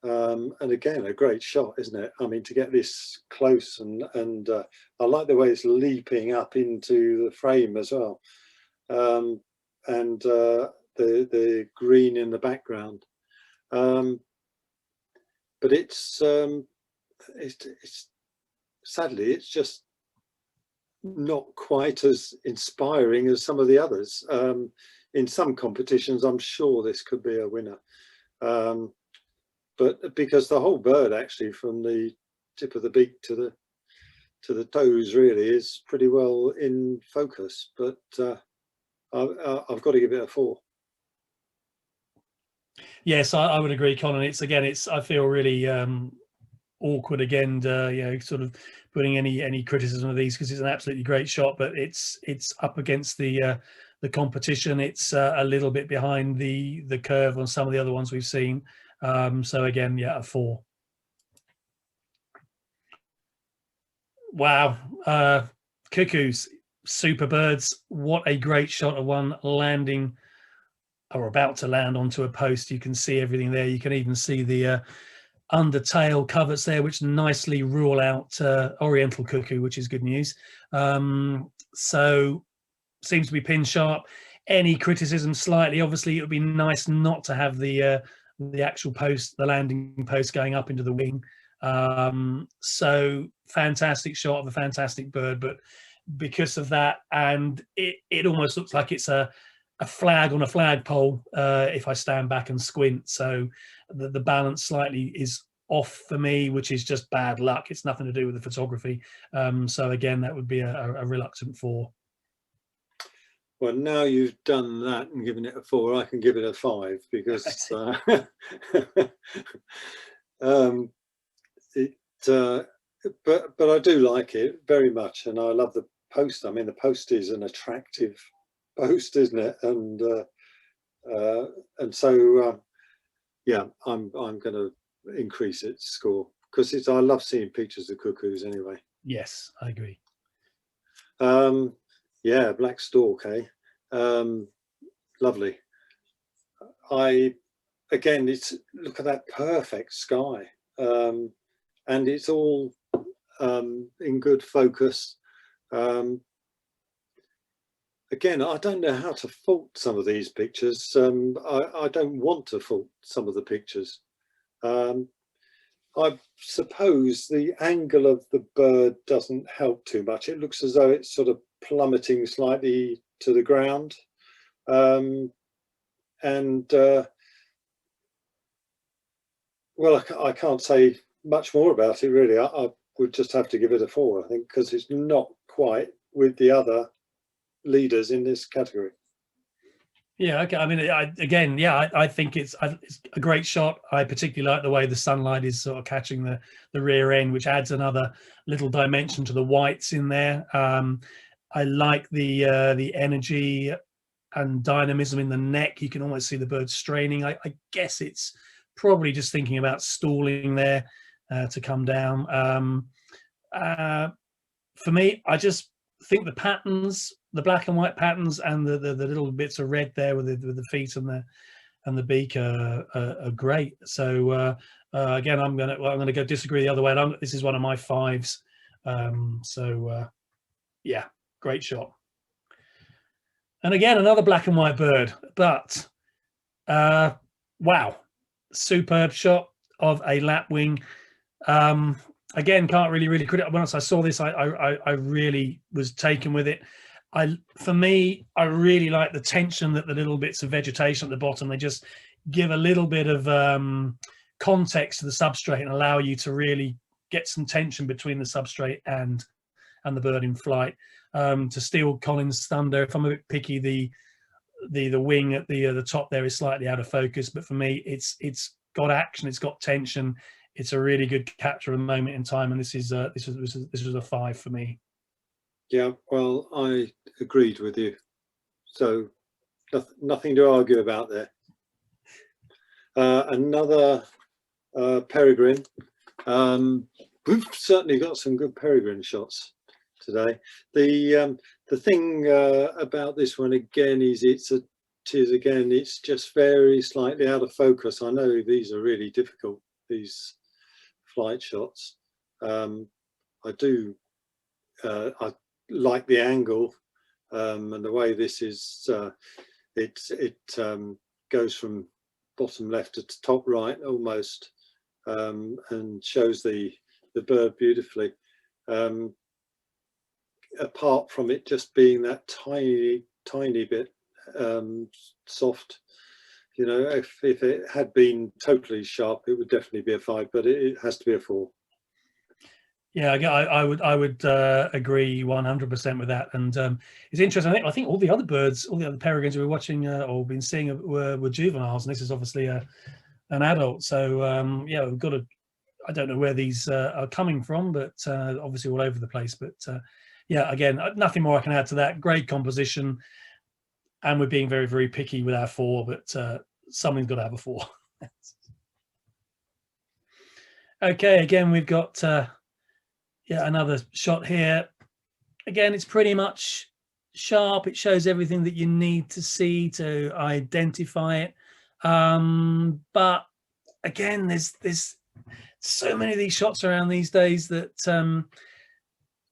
And again, a great shot, isn't it? I mean, to get this close, and I like the way it's leaping up into the frame as well. And the green in the background. But it's sadly, it's just not quite as inspiring as some of the others. In some competitions, I'm sure this could be a winner, but because the whole bird, actually, from the tip of the beak to the toes, really is pretty well in focus. But I've got to give it a 4. Yes, I would agree, Colin. I feel really awkward again, you know, sort of putting any criticism of these, because it's an absolutely great shot, but it's up against the competition. It's a little bit behind the curve on some of the other ones we've seen. So again, yeah, a 4. Wow, cuckoos. super birds. What a great shot of one landing or about to land onto a post. You can see everything there. You can even see the under tail coverts there, which nicely rule out oriental cuckoo, which is good news. So seems to be pin sharp. Any criticism slightly, obviously it would be nice not to have the actual post, the landing post going up into the wing. So fantastic shot of a fantastic bird, but because of that, and it almost looks like it's a flag on a flagpole if I stand back and squint. So the balance slightly is off for me, which is just bad luck. It's nothing to do with the photography. So again, that would be a reluctant 4. Well, now you've done that and given it a 4, I can give it a 5 because but I do like it very much, and I love the post. I mean, the post is an attractive post, isn't it? And so yeah, I'm going to increase its score because I love seeing pictures of cuckoos anyway. Yes, I agree. Yeah, black stork, eh? Lovely. Again, it's, look at that perfect sky, and it's all in good focus. Again, I don't know how to fault some of these pictures. I don't want to fault some of the pictures. I suppose the angle of the bird doesn't help too much. It looks as though it's sort of plummeting slightly to the ground. Well, I can't say much more about it really. I would just have to give it a 4, I think, because it's not quite with the other leaders in this category. Yeah, okay. I mean, I think it's a great shot. I particularly like the way the sunlight is sort of catching the rear end, which adds another little dimension to the whites in there. I like the energy and dynamism in the neck. You can almost see the bird straining. I guess it's probably just thinking about stalling there to come down. For me, I just think the patterns, the black and white patterns, and the little bits of red there with the feet and the beak are great. So again, I'm gonna go disagree the other way. This is one of my 5s. Yeah, great shot. And again, another black and white bird, but wow, superb shot of a lapwing. Again, can't really criticize. Once I saw this, I really was taken with it. For me, I really like the tension that the little bits of vegetation at the bottom, they just give a little bit of context to the substrate and allow you to really get some tension between the substrate and the bird in flight. To steal Colin's thunder, if I'm a bit picky, the wing at the top there is slightly out of focus, but for me, it's got action, it's got tension. It's a really good capture of a moment in time, and this was a 5 for me. Yeah, well, I agreed with you, so nothing to argue about there. Another peregrine. We've certainly got some good peregrine shots today. The thing about this one again is it's just very slightly out of focus. I know these are really difficult, these flight shots. I like the angle and the way this is. It goes from bottom left to top right almost, and shows the bird beautifully. Apart from it just being that tiny bit soft, you know, if it had been totally sharp, it would definitely be a 5, but it has to be a 4. Yeah, I would agree 100% with that. And it's interesting. I think all the other birds, all the other peregrines we were watching or been seeing were juveniles, and this is obviously an adult. So yeah, we've got to. I don't know where these are coming from, but obviously all over the place. But yeah, again, nothing more I can add to that. Great composition, and we're being very, very picky with our 4, but something's got to have a 4. Okay, again, we've got yeah, another shot here. Again, it's pretty much sharp. It shows everything that you need to see to identify it. But again, there's so many of these shots around these days that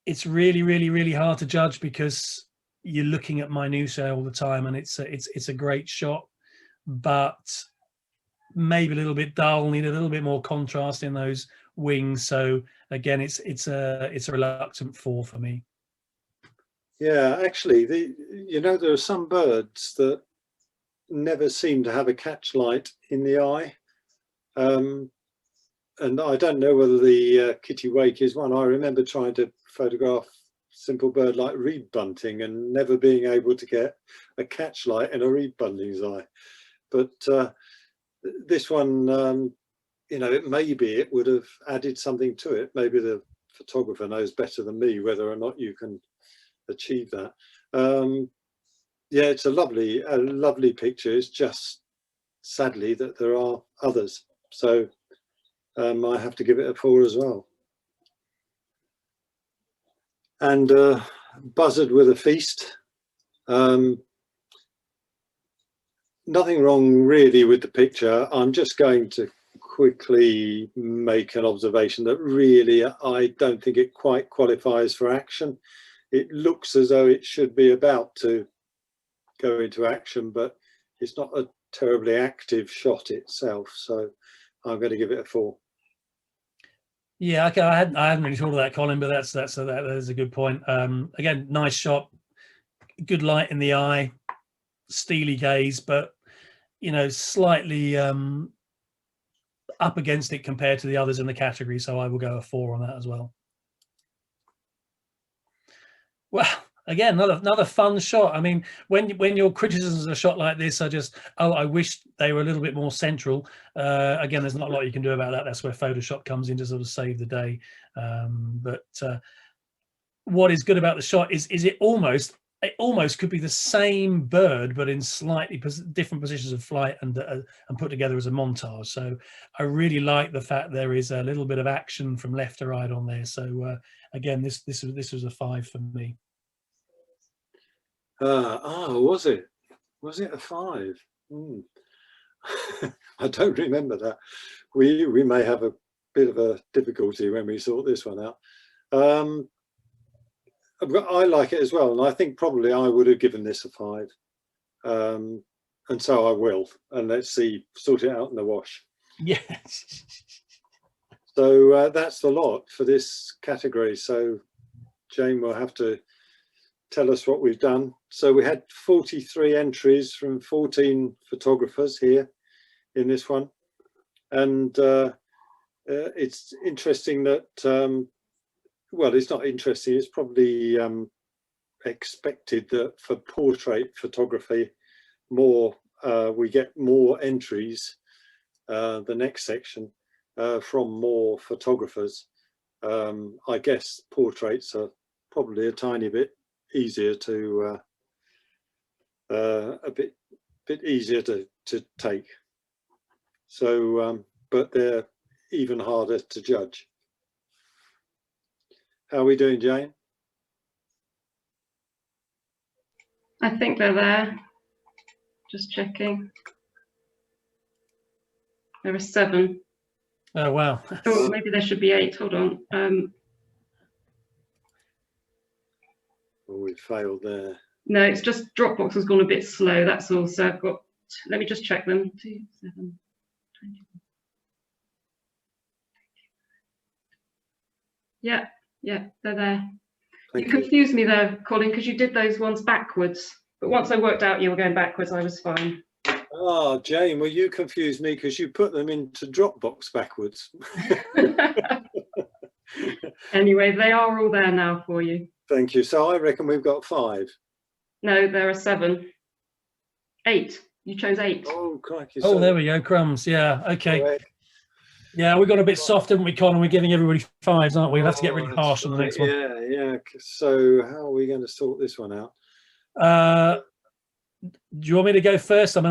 it's really hard to judge, because you're looking at minutiae all the time, and it's a great shot, but maybe a little bit dull, need a little bit more contrast in those wings. So again, it's a reluctant 4 for me. Yeah, actually, there are some birds that never seem to have a catch light in the eye. And I don't know whether the kittiwake is one. I remember trying to photograph simple bird like reed bunting and never being able to get a catch light in a reed bunting's eye. But this one, maybe it would have added something to it. Maybe the photographer knows better than me whether or not you can achieve that. Yeah, it's a lovely picture. It's just sadly that there are others. So I have to give it a 4 as well. And Buzzard with a Feast. Nothing wrong really with the picture. I'm just going to quickly make an observation that really I don't think it quite qualifies for action. It looks as though it should be about to go into action, but it's not a terribly active shot itself. So I'm going to give it a 4. Yeah, okay. I hadn't really thought of that, Colin, but that is a good point. Again, nice shot, good light in the eye, steely gaze, but slightly up against it compared to the others in the category. So I will go a 4 on that as well. Well, again, another fun shot. I mean, when your criticisms of a shot like this are just, I wish they were a little bit more central. Again, there's not a lot you can do about that. That's where Photoshop comes in to sort of save the day. But what is good about the shot is it almost could be the same bird, but in slightly different positions of flight and put together as a montage. So I really like the fact there is a little bit of action from left to right on there. So again, this was a 5 for me. Was it a 5? I don't remember that. We may have a bit of a difficulty when we sort this one out. I like it as well, and I think probably I would have given this a 5, and so I will. And let's see, sort it out in the wash. Yes. So that's the lot for this category. So Jane will have to tell us what we've done. So we had 43 entries from 14 photographers here in this one, and it's interesting that well, it's not interesting, it's probably expected that for portrait photography we get more entries, the next section, from more photographers. I guess portraits are probably a tiny bit easier to a bit easier to take, so but they're even harder to judge. How are we doing, Jane? I think they're there. Just checking. There are 7. Oh wow. Oh, maybe there should be 8. Hold on. Oh, we failed there. No, it's just Dropbox has gone a bit slow. That's all. So I've got. Let me just check them. 2, 7, 20. Yeah. Yeah, they're there. You confused me there, Colin, because you did those ones backwards. But once I worked out you were going backwards, I was fine. Ah, Jane, well, you confused me because you put them into Dropbox backwards. Anyway, they are all there now for you. Thank you. So I reckon we've got 5. No, there are 7. 8. You chose 8. Oh, crikey. Oh, there we go. Crumbs. Yeah. Okay. Correct. Yeah, we got a bit soft, haven't we, Colin? We're giving everybody 5s, aren't we? We'll have to get really harsh on the next one. Yeah. So how are we going to sort this one out? Do you want me to go first? I mean,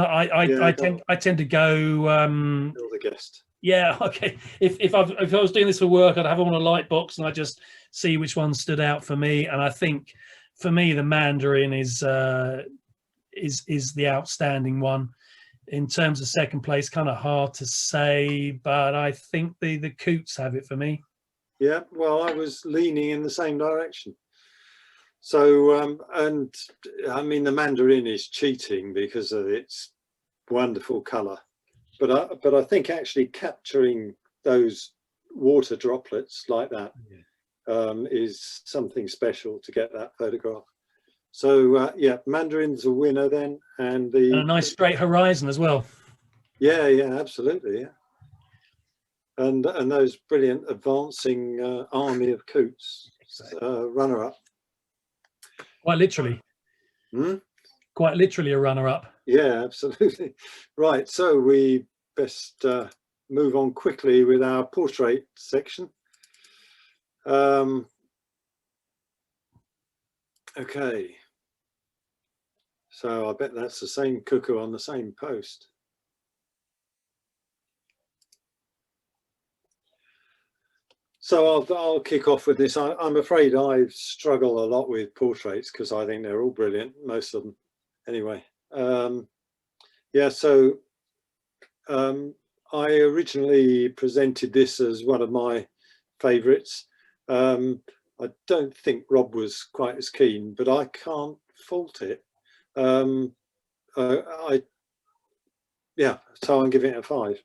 I tend to go. You're the guest. Yeah. Okay. If I was doing this for work, I'd have them on a light box and I just see which one stood out for me. And I think for me, the Mandarin is the outstanding one. In terms of second place, kind of hard to say, but I think the Coots have it for me. Yeah, well, I was leaning in the same direction. So, and I mean, the Mandarin is cheating because of its wonderful colour, but I think actually capturing those water droplets like that is something special to get that photograph. So yeah, Mandarin's a winner then, and a nice straight horizon as well. Yeah, absolutely, yeah. And those brilliant advancing army of Coots, runner-up. Quite literally. Quite literally a runner-up. Yeah, absolutely. Right, so we best move on quickly with our portrait section. Okay. So I bet that's the same cuckoo on the same post. So I'll kick off with this. I'm afraid I struggle a lot with portraits because I think they're all brilliant, most of them. Anyway, yeah, so I originally presented this as one of my favourites. I don't think Rob was quite as keen, but I can't fault it. Yeah, so I'm giving it a 5.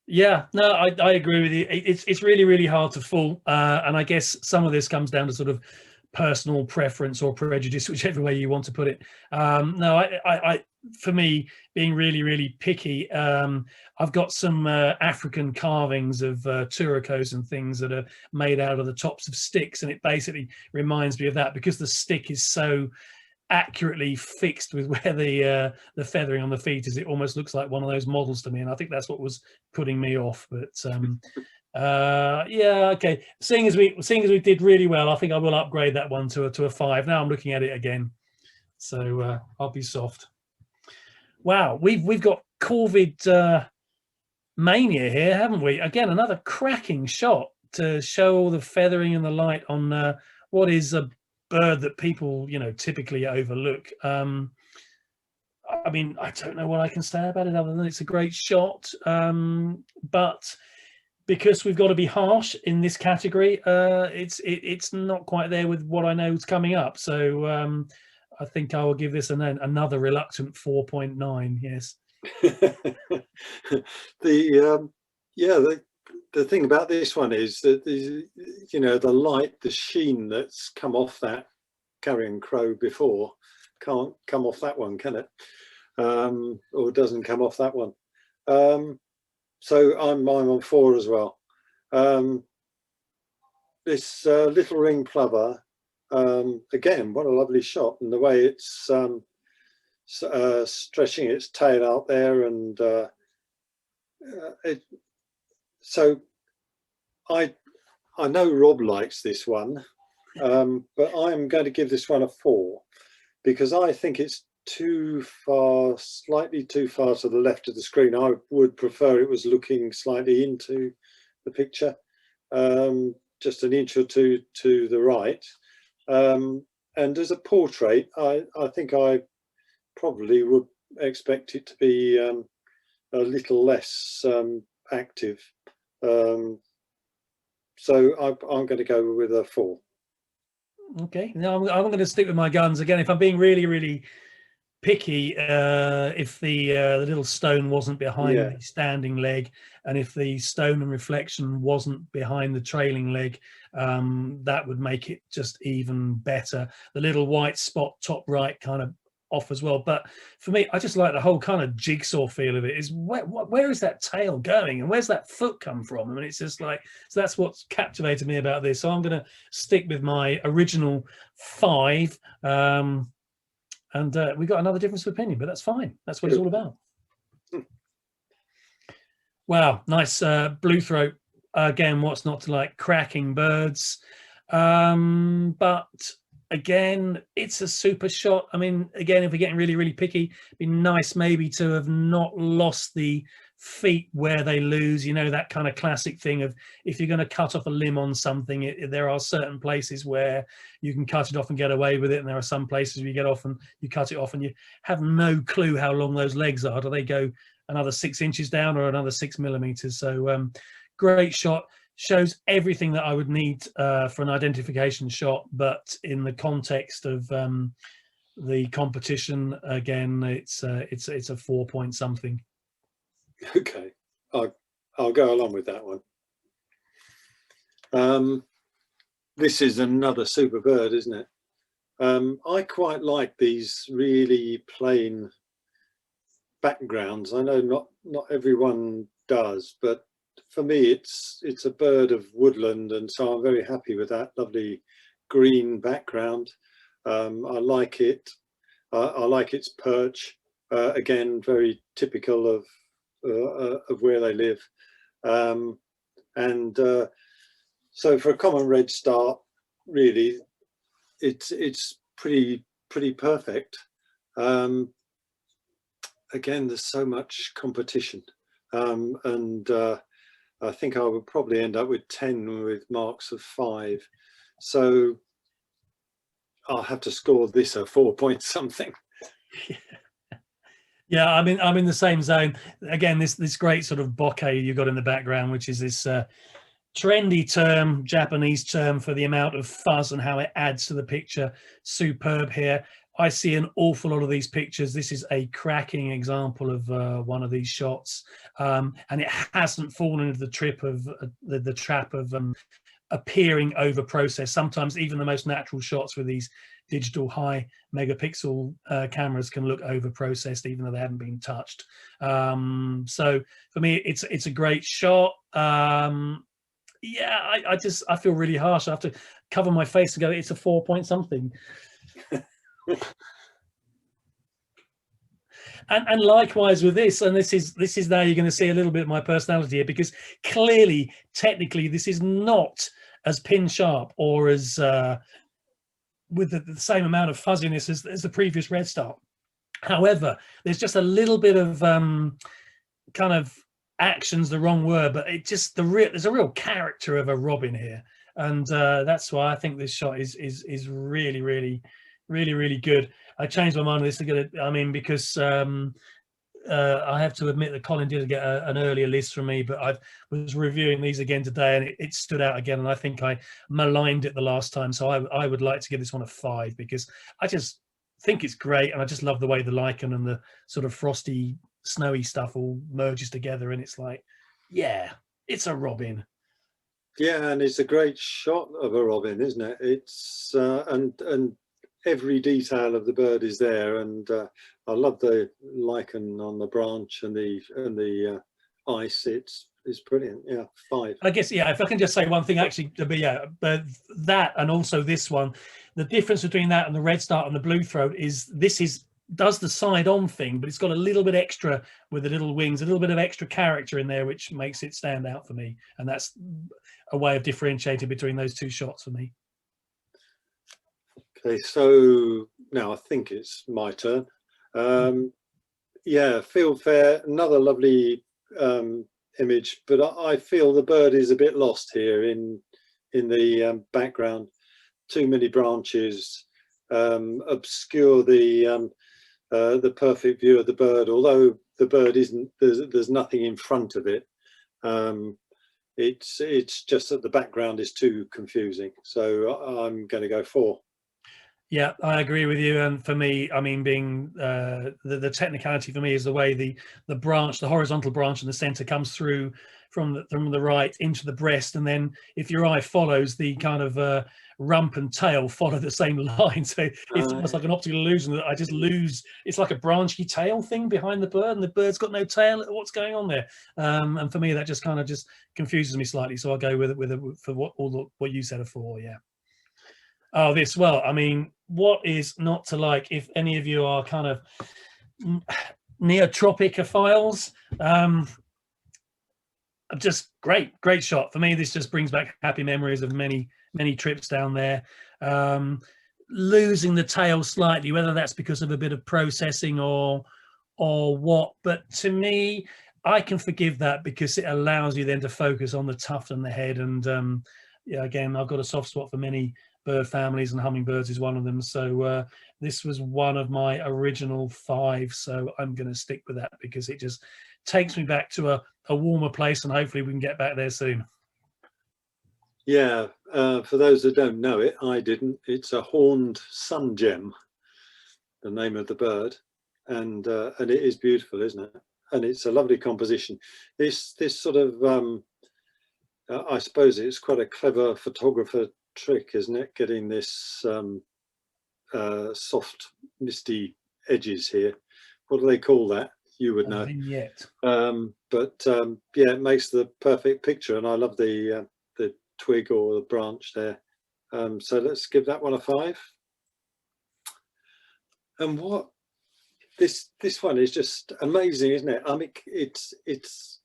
Yeah, no, I agree with you. It's really, really hard to fault, and I guess some of this comes down to sort of personal preference or prejudice, whichever way you want to put it. No, I for me, being really, really picky, I've got some African carvings of turacos and things that are made out of the tops of sticks, and it basically reminds me of that because the stick is so accurately fixed with where the feathering on the feet is. It almost looks like one of those models to me, and I think that's what was putting me off. But yeah, okay, seeing as we did really well, I think I will upgrade that one to a 5. Now I'm looking at it again, so I'll be soft. Wow, we've got Corvid mania here, haven't we? Again, another cracking shot to show all the feathering and the light on what is a bird that people, you know, typically overlook. I mean, I don't know what I can say about it other than it's a great shot, but because we've got to be harsh in this category, it's not quite there with what I know is coming up. So I think I will give this another reluctant 4.9. Yes. The thing about this one is that you know, the light, the sheen that's come off that carrion crow before can't come off that one, can it? Or doesn't come off that one. So I'm on 4 as well. This little ring plover, again, what a lovely shot, and the way it's stretching its tail out there, and so I know Rob likes this one, but I'm going to give this one a 4 because I think it's too far, slightly too far to the left of the screen. I would prefer it was looking slightly into the picture, just an inch or two to the right. And as a portrait, I think I probably would expect it to be a little less active. So I'm going to go with a 4. Okay, now I'm going to stick with my guns again. If I'm being really, really picky, if the little stone wasn't behind the standing leg, and if the stone and reflection wasn't behind the trailing leg, that would make it just even better. The little white spot top right kind of off as well, but for me, I just like the whole kind of jigsaw feel of it. Is where is that tail going, and where's that foot come from? I mean, it's just like, so that's what's captivated me about this. So I'm going to stick with my original 5. And we got another difference of opinion, but that's fine. That's what it's all about. Wow, nice blue throat. Again, what's not to like? Cracking birds. But again, it's a super shot. I mean, again, if we're getting really, really picky, it'd be nice maybe to have not lost the feet where they lose, you know, that kind of classic thing of if you're going to cut off a limb on something, there are certain places where you can cut it off and get away with it, and there are some places where you get off and you cut it off and you have no clue how long those legs are. Do they go another 6 inches down or another 6 millimeters? So great shot, shows everything that I would need for an identification shot, but in the context of the competition, again, it's a 4 point something. Okay, I'll go along with that one. This is another super bird, isn't it? I quite like these really plain backgrounds. I know not everyone does, but for me it's a bird of woodland, and so I'm very happy with that lovely green background. I like it. I like its perch. Again, very typical of where they live, and so for a common redstart, really, it's pretty perfect. Again, there's so much competition, and I think I would probably end up with 10 with marks of 5. So I'll have to score this a 4 point something. Yeah, I'm in the same zone. Again, this great sort of bokeh you got in the background, which is this trendy term, Japanese term for the amount of fuzz and how it adds to the picture. Superb here. I see an awful lot of these pictures. This is a cracking example of one of these shots, and it hasn't fallen into the trap of appearing over processed. Sometimes even the most natural shots with these digital high megapixel cameras can look over processed, even though they haven't been touched. So for me, it's a great shot. Yeah, I feel really harsh. I have to cover my face and go, it's a 4 point something. And likewise with this, and this is now you're going to see a little bit of my personality here, because clearly, technically, this is not as pin sharp or as with the same amount of fuzziness as the previous redstart. However, there's just a little bit of kind of action's the wrong word, but it just there's a real character of a robin here, and that's why I think this shot is really good. I changed my mind on this to get it. I mean, because I have to admit that Colin did get an earlier list from me, but I was reviewing these again today, and it stood out again, and I think I maligned it the last time. So I would like to give this one a 5, because I just think it's great, and I just love the way the lichen and the sort of frosty, snowy stuff all merges together, and it's like, yeah, it's a robin. Yeah, and it's a great shot of a robin, isn't it? It's and every detail of the bird is there, and I love the lichen on the branch and the ice. It's brilliant. Yeah, 5. I guess, yeah, if I can just say one thing, actually, but yeah, but that and also this one, the difference between that and the redstart and the blue throat is this does the side on thing, but it's got a little bit extra with the little wings, a little bit of extra character in there, which makes it stand out for me, and that's a way of differentiating between those two shots for me. Okay, so now I think it's my turn. Yeah, Fieldfare, another lovely image, but I feel the bird is a bit lost here in the background. Too many branches obscure the perfect view of the bird. Although the bird isn't, there's nothing in front of it. It's just that the background is too confusing. So I'm going to go 4. Yeah, I agree with you. And for me, I mean, being the technicality for me is the way the branch, the horizontal branch in the center, comes through from the right into the breast, and then if your eye follows, the kind of rump and tail follow the same line. So it's almost like an optical illusion that I just lose. It's like a branchy tail thing behind the bird, and the bird's got no tail. What's going on there? And for me, that just kind of just confuses me slightly. So I'll go for what you said a 4. Yeah. Oh, this, well, I mean, what is not to like? If any of you are kind of neotropicophiles, just great shot. For me, this just brings back happy memories of many trips down there. Losing the tail slightly, whether that's because of a bit of processing or what, but to me, I can forgive that because it allows you then to focus on the tuft and the head. And yeah, again, I've got a soft spot for many bird families, and hummingbirds is one of them. So this was one of my original 5. So I'm going to stick with that because it just takes me back to a warmer place, and hopefully we can get back there soon. Yeah, for those that don't know it, I didn't. It's a horned sun gem, the name of the bird, and it is beautiful, isn't it? And it's a lovely composition. This sort of I suppose it's quite a clever photographer trick, isn't it? Getting this soft, misty edges here. What do they call that? You would know. Vignette. But yeah, it makes the perfect picture, and I love the twig or the branch there. So let's give that one a 5. And what this one is just amazing, isn't it? I mean, it's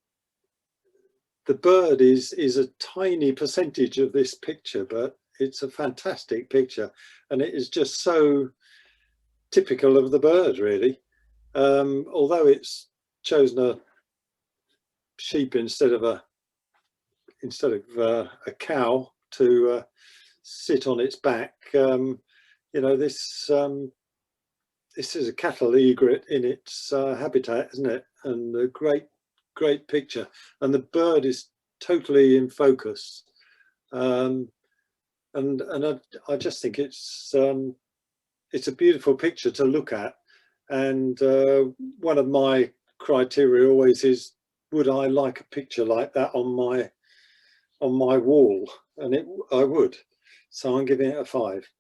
the bird is a tiny percentage of this picture, but it's a fantastic picture, and it is just so typical of the bird, really. Although it's chosen a sheep instead of a cow to sit on its back, you know, this is a cattle egret in its habitat, isn't it? And a great picture, and the bird is totally in focus. And I just think it's a beautiful picture to look at. And one of my criteria always is, would I like a picture like that on my wall? And I would. So I'm giving it a 5.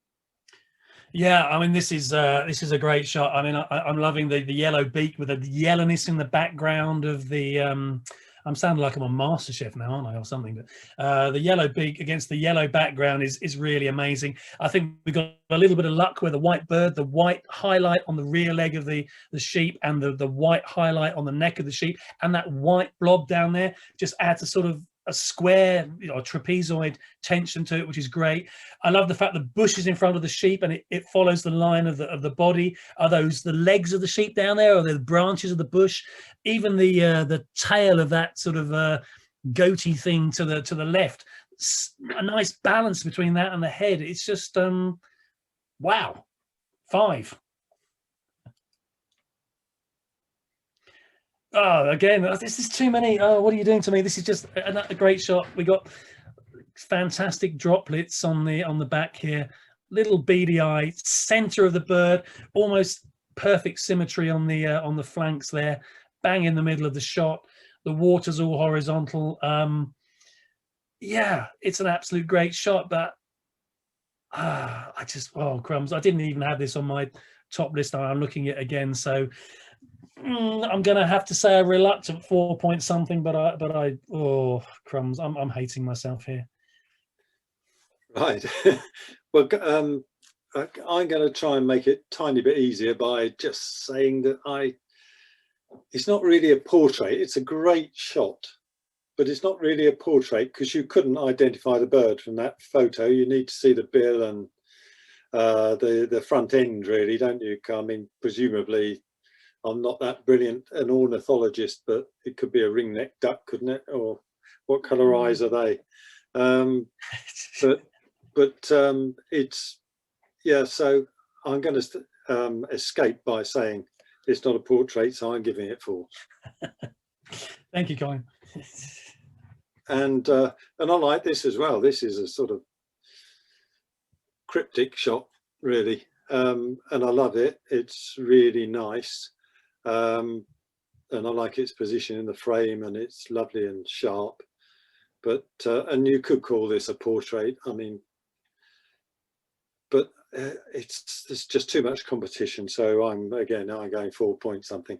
Yeah, I mean, this is a great shot. I mean, I'm loving the yellow beak with the yellowness in the background of the. I'm sounding like I'm on MasterChef now, aren't I, or something? But the yellow beak against the yellow background is really amazing. I think we got a little bit of luck with the white bird, the white highlight on the rear leg of the sheep, and the white highlight on the neck of the sheep, and that white blob down there just adds a sort of a square, you know, a trapezoid tension to it, which is great. I love the fact the bush is in front of the sheep, and it follows the line of the body. Are those the legs of the sheep down there, or the branches of the bush? Even the tail of that sort of goatee thing to the left. A nice balance between that and the head. It's just wow. 5. Oh, again, this is too many. Oh, what are you doing to me? This is just a great shot. We got fantastic droplets on the back here. Little beady eye, center of the bird, almost perfect symmetry on the flanks there. Bang in the middle of the shot. The water's all horizontal. Yeah, it's an absolute great shot. But oh crumbs! I didn't even have this on my top list. I'm looking at it again, so. I'm gonna have to say a reluctant 4 point something, but I oh crumbs, I'm hating myself here. Right. Well, I'm going to try and make it a tiny bit easier by just saying that it's not really a portrait. It's a great shot, but it's not really a portrait because you couldn't identify the bird from that photo. You need to see the bill and the front end, really, don't you? I mean, presumably. I'm not that brilliant an ornithologist, but it could be a ringneck duck, couldn't it? Or what colour eyes are they? But it's, yeah, so I'm going to escape by saying it's not a portrait, so I'm giving it 4. Thank you, Colin. And I like this as well. This is a sort of cryptic shot, really, and I love it. It's really nice. And I like its position in the frame, and it's lovely and sharp. But and you could call this a portrait. I mean, but there's just too much competition. So I'm going 4 point something.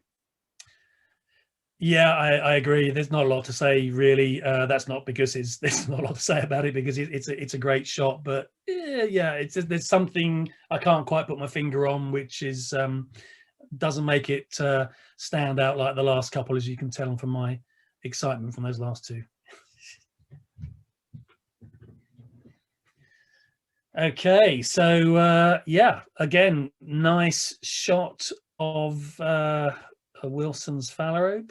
Yeah, I agree. There's not a lot to say, really. That's not because there's not a lot to say about it, because it's a great shot. But yeah, there's something I can't quite put my finger on, which is. Doesn't make it stand out like the last couple, as you can tell from my excitement from those last 2. Okay, so yeah, again, nice shot of a Wilson's phalarope.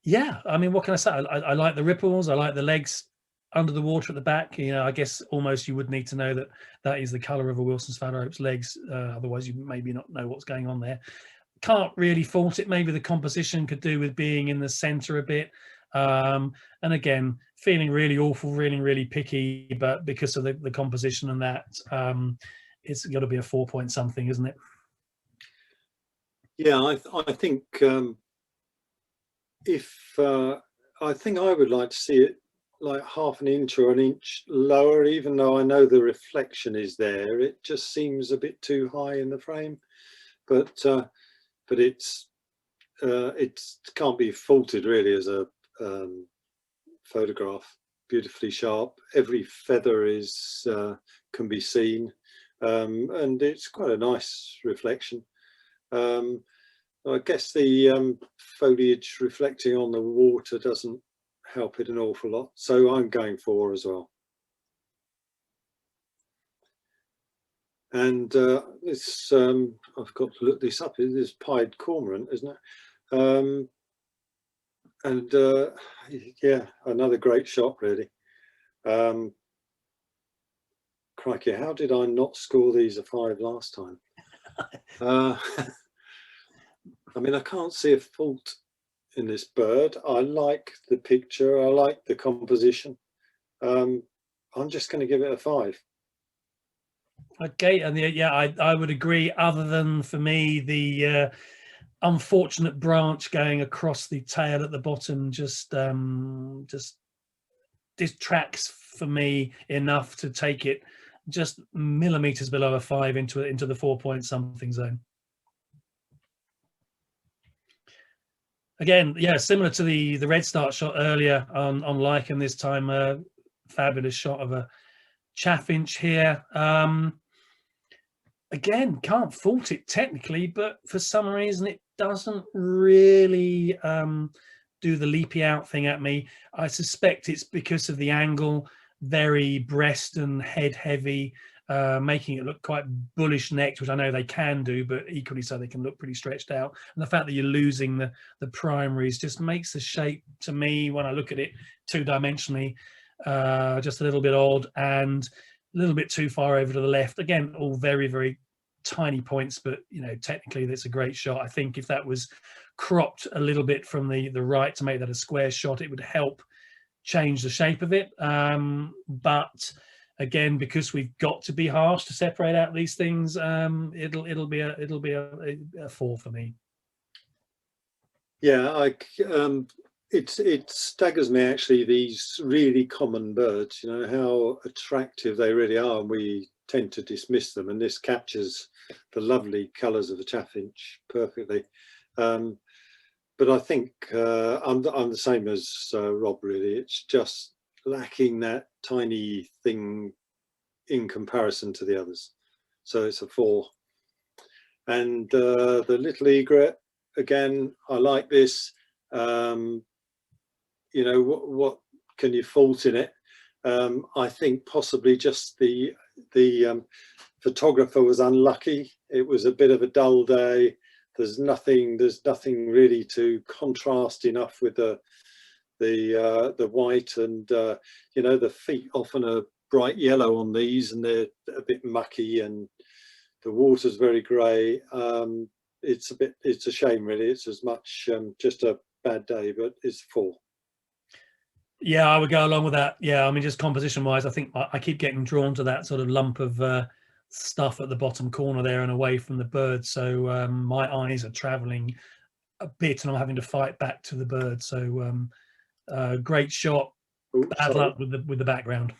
Yeah, I mean, what can I say? I like the ripples. I like the legs under the water at the back. You know, I guess almost you would need to know that that is the colour of a Wilson Phalarope's legs. Otherwise, you maybe not know what's going on there. Can't really fault it. Maybe the composition could do with being in the centre a bit. And again, feeling really awful, really picky, but because of the composition and that, it's got to be a 4 point something, isn't it? Yeah, I think I think I would like to see it like half an inch or an inch lower, even though I know the reflection is there. It just seems a bit too high in the frame, but it's can't be faulted really as a photograph. Beautifully sharp. Every feather is can be seen, and it's quite a nice reflection. I guess the foliage reflecting on the water doesn't help it an awful lot, so I'm going 4 as well. And this I've got to look this up. It is pied cormorant, isn't it? And yeah, another great shot really. Crikey, how did I not score these a 5 last time? I mean, I can't see a fault in this bird. I like the picture. I like the composition. I'm just going to give it a 5. Okay, and yeah, I would agree. Other than for me, the unfortunate branch going across the tail at the bottom just distracts for me enough to take it just millimeters below a 5 into the 4 point something zone. Again, yeah, similar to the red start shot earlier on lichen, this time a fabulous shot of a chaffinch here. Again, can't fault it technically, but for some reason it doesn't really do the leapy out thing at me. I suspect it's because of the angle, very breast and head heavy, making it look quite bullish necked, which I know they can do, but equally so they can look pretty stretched out. And the fact that you're losing the primaries just makes the shape, to me, when I look at it 2-dimensionally, just a little bit odd and a little bit too far over to the left. Again, all very tiny points, but you know, technically that's a great shot. I think if that was cropped a little bit from the right to make that a square shot, it would help change the shape of it. But again, because we've got to be harsh to separate out these things, it'll be a 4 for me. Yeah, it staggers me actually, these really common birds, you know, how attractive they really are, and we tend to dismiss them, and this captures the lovely colours of the chaffinch perfectly. But I think I'm the same as Rob really. It's just lacking that tiny thing in comparison to the others, so it's a 4. And the little egret, again, I like this. You know, what can you fault in it? I think possibly just the photographer was unlucky. It was a bit of a dull day. There's nothing really to contrast enough with the white, and you know, the feet often are bright yellow on these, and they're a bit mucky, and the water's very grey. It's a shame really. It's as much just a bad day, but it's 4. Yeah, I would go along with that. Yeah, I mean, just composition wise, I think I keep getting drawn to that sort of lump of stuff at the bottom corner there and away from the bird. So my eyes are traveling a bit and I'm having to fight back to the bird. So great shot. Oops, Bad sorry. luck with the background.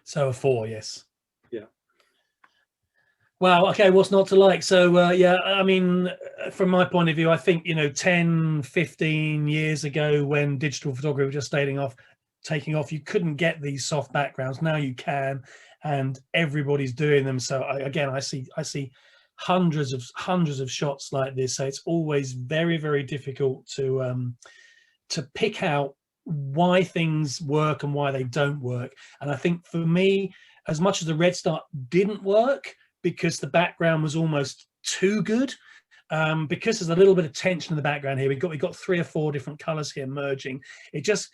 So a 4, yes. Yeah. Well, okay, what's not to like? So yeah, I mean, from my point of view, I think, you know, 10, 15 years ago when digital photography was just taking off, you couldn't get these soft backgrounds. Now you can, and everybody's doing them. So I see hundreds of shots like this. So it's always very difficult to pick out why things work and why they don't work. And I think for me, as much as the red start didn't work because the background was almost too good, because there's a little bit of tension in the background here, we've got 3 or 4 different colors here merging. It just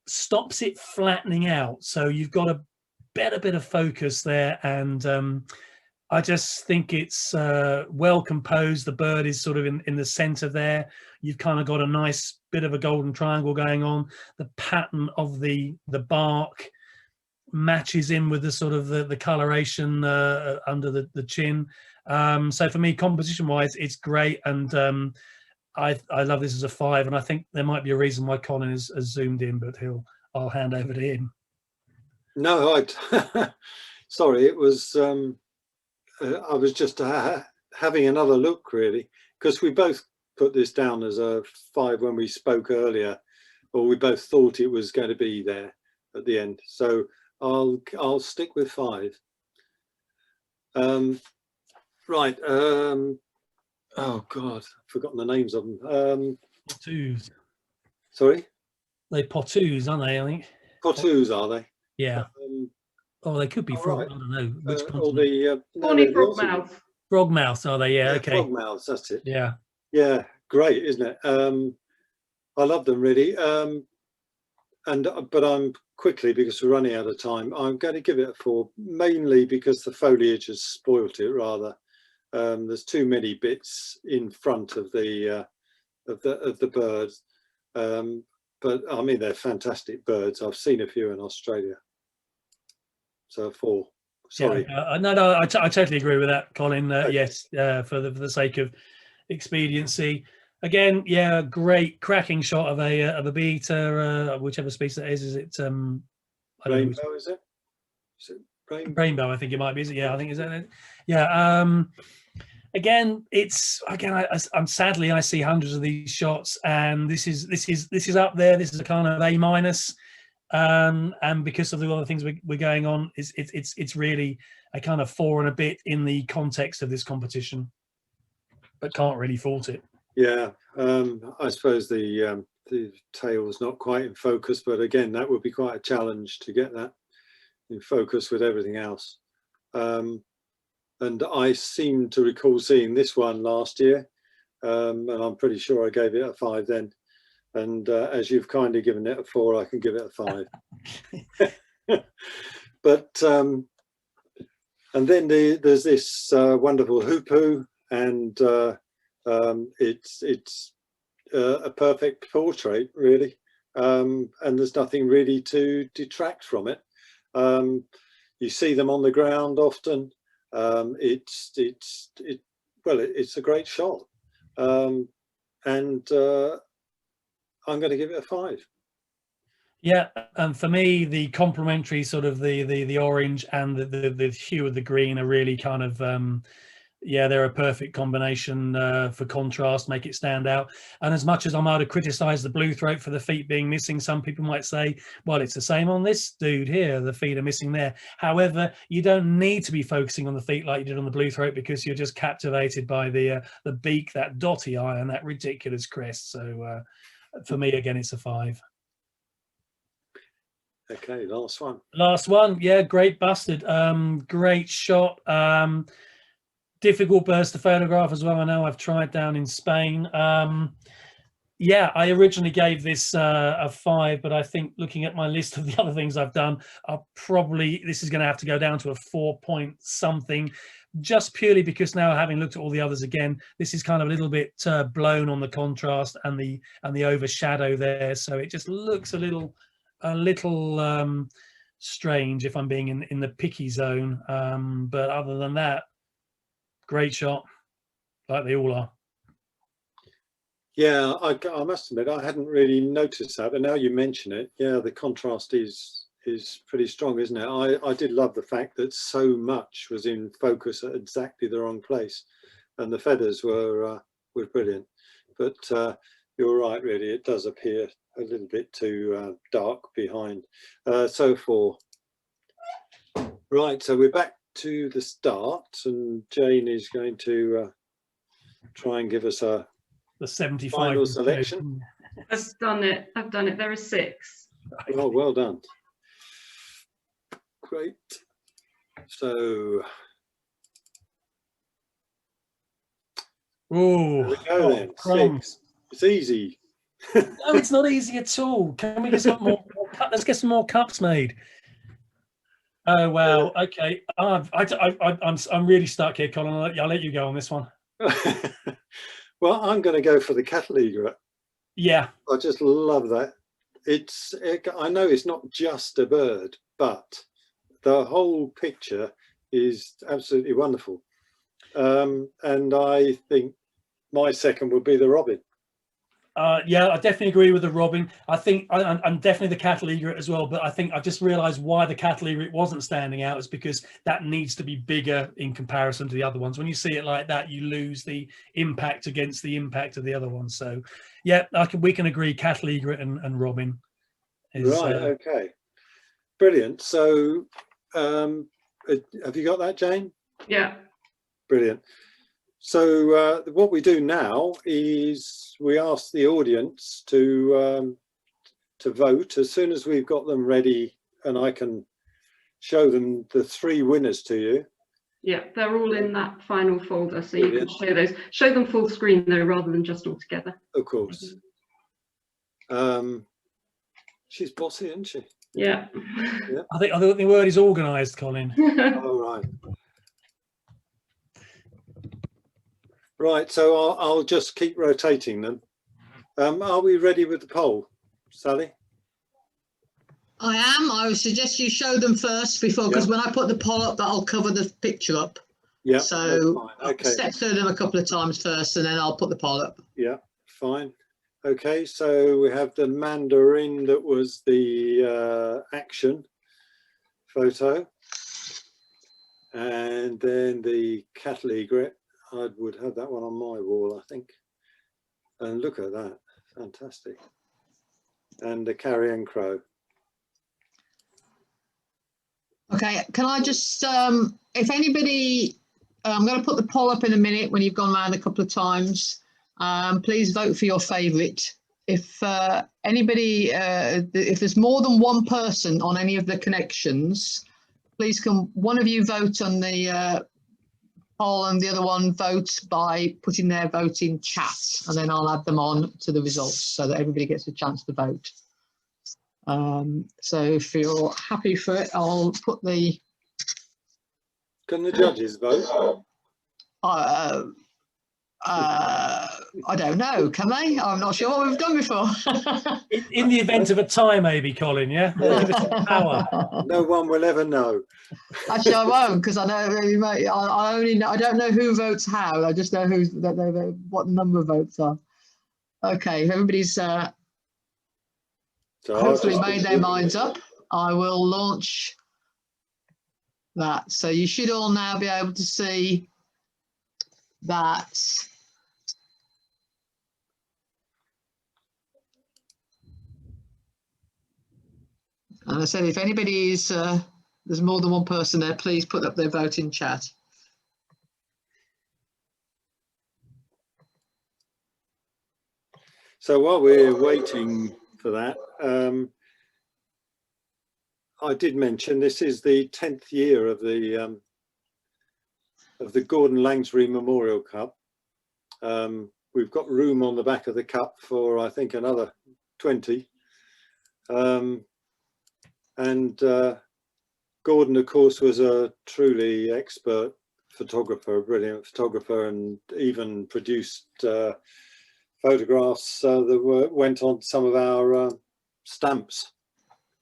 stops it flattening out, so you've got a better bit of focus there. And I just think it's well composed. The bird is sort of in the center there. You've kind of got a nice bit of a golden triangle going on. The pattern of the bark matches in with the sort of the coloration under the chin. So for me, composition wise, it's great. And I love this as a 5, and I think there might be a reason why Colin has zoomed in, but I'll hand over to him. No, sorry, it was I was just having another look, really, because we both put this down as a 5 when we spoke earlier, or we both thought it was going to be there at the end. So I'll stick with 5. Right. Oh God, I've forgotten the names of them. Potus. Sorry? They're potus, aren't they, I think? Potus, are they? Yeah. Oh, they could be frog. Right. I don't know which Or continent. the Horny frogmouth. Frogmouths, are they? Yeah, okay. frogmouths, that's it. Yeah. Yeah, great, isn't it? I love them, really. But I'm quickly, because we're running out of time, I'm going to give it a 4, mainly because the foliage has spoilt it rather. There's too many bits in front of the birds. But I mean, they're fantastic birds. I've seen a few in Australia. So 4. Sorry. Yeah, no, I totally agree with that, Colin. Yes, for the sake of expediency. Again, yeah, great cracking shot of a bee eater, whichever species it is. Is it Rainbow, is it? Is it rainbow? Rainbow, I think it might be. Is it? Yeah, I think is that it? Yeah. Again, I'm sadly I see hundreds of these shots, and this is up there. This is a kind of A-, and because of the other things we're going on, it's really a kind of 4 and a bit in the context of this competition, but can't really fault it. Yeah, I suppose the tail was not quite in focus, but again, that would be quite a challenge to get that in focus with everything else. And I seem to recall seeing this one last year, and I'm pretty sure I gave it a 5 then. And as you've kindly given it a 4, I can give it a 5. But and then there's this wonderful hoopoo, and it's a perfect portrait, really, and there's nothing really to detract from it. You see them on the ground often. It's a great shot, and I'm going to give it a 5. Yeah, and for me, the complementary sort of the orange and the hue of the green are really kind of yeah, they're a perfect combination for contrast, make it stand out. And as much as I might have criticised the blue throat for the feet being missing, some people might say, well, it's the same on this dude here, the feet are missing there. However, you don't need to be focusing on the feet like you did on the blue throat, because you're just captivated by the beak, that dotty eye, and that ridiculous crest. So for me, again, it's a 5. Okay, last one. Last one, yeah, great bastard. Great shot. Difficult birds to photograph as well. I know I've tried down in Spain. Yeah, I originally gave this a 5, but I think looking at my list of the other things I've done, this is going to have to go down to a 4 point something, just purely because now, having looked at all the others again, this is kind of a little bit blown on the contrast and the overshadow there, so it just looks a little strange if I'm being in the picky zone. But other than that, great shot, like they all are. Yeah, I must admit I hadn't really noticed that, but now you mention it, yeah, the contrast is pretty strong, isn't it? I did love the fact that so much was in focus at exactly the wrong place, and the feathers were brilliant. But you're right, really, it does appear a little bit too dark behind. So 4. Right, so we're back to the start, and Jane is going to try and give us the 75 final selection. I've done it. There are 6. Oh, well done. Great. So Oh, There we go then. crumbs. 6. It's easy. No, it's not easy at all. Can we get some more? Let's get some more cups made. Oh wow. Okay. I'm really stuck here, Colin. I'll let you go on this one. Well, I'm going to go for the cattle egret. Yeah. I just love that. I know it's not just a bird, but the whole picture is absolutely wonderful. And I think my second would be the robin. Yeah, I definitely agree with the robin. I think I'm definitely the cattle egret as well, but I think I just realized why the cattle egret wasn't standing out is because that needs to be bigger in comparison to the other ones. When you see it like that, you lose the impact against the impact of the other ones. So yeah, we can agree cattle egret and robin is Right, okay, brilliant. So have you got that, Jane? Yeah. Brilliant. So what we do now is we ask the audience to vote as soon as we've got them ready, and I can show them the 3 winners to you. Yeah, they're all in that final folder, so you can show those. Show them full screen though, rather than just all together. Of course. She's bossy, isn't she? Yeah. Yeah. I think the word is organised, Colin. All right. Right, so I'll just keep rotating them. Are we ready with the poll, Sally? I am. I would suggest you show them first before, because when I put the poll up, that'll cover the picture up. Yeah. So okay. step through them a couple of times first, and then I'll put the poll up. Yeah, fine. Okay, so we have the mandarin that was the action photo, and then the cattle egret. I would have that one on my wall, I think. And look at that, fantastic. And the carrion crow. Okay, can I just, if anybody, I'm going to put the poll up in a minute when you've gone around a couple of times. Please vote for your favourite. If anybody, if there's more than one person on any of the connections, please can one of you vote on the poll and the other one vote by putting their vote in chat, and then I'll add them on to the results so that everybody gets a chance to vote. So if you're happy for it, I'll put the... Can the judges vote? I don't know, can they? I'm not sure what we've done before. in the event of a tie, maybe, Colin, yeah? Give us some power. No one will ever know. Actually, I won't, because I know you might, I only know, I don't know who votes how. I just know what the number of votes are. Okay, everybody's hopefully made their minds up. I will launch that. So you should all now be able to see that. And I said, if anybody is, there's more than one person there, please put up their vote in chat. So while we're waiting for that, I did mention this is the 10th year of the Gordon Langsbury Memorial Cup. We've got room on the back of the cup for, I think, another 20. Gordon, of course, was a truly expert photographer, a brilliant photographer, and even produced photographs that went on some of our stamps.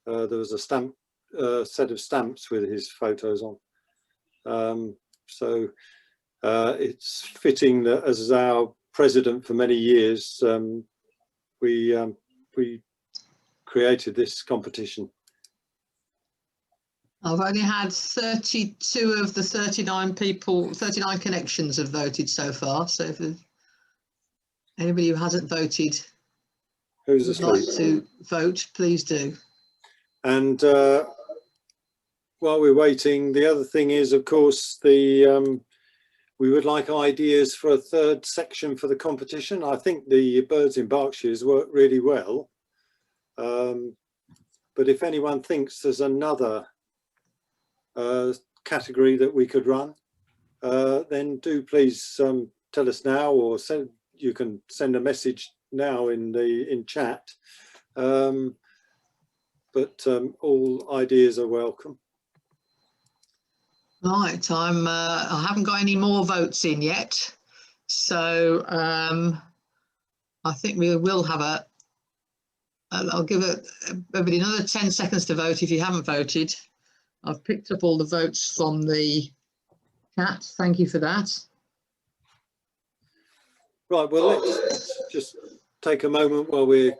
There was a stamp set of stamps with his photos on. So it's fitting that as our president for many years, we created this competition. I've only had 32 of the 39 connections have voted so far. So if anybody who hasn't voted Who's would like to vote, please do. And while we're waiting, the other thing is, of course, we would like ideas for a third section for the competition. I think the birds in Berkshire's work really well. But if anyone thinks there's another category that we could run, then do please tell us now, or you can send a message now in chat. But all ideas are welcome. Right, I haven't got any more votes in yet, so I think we will have I'll give everybody another 10 seconds to vote if you haven't voted. I've picked up all the votes from the chat. Thank you for that. Right, well, let's just take a moment while we're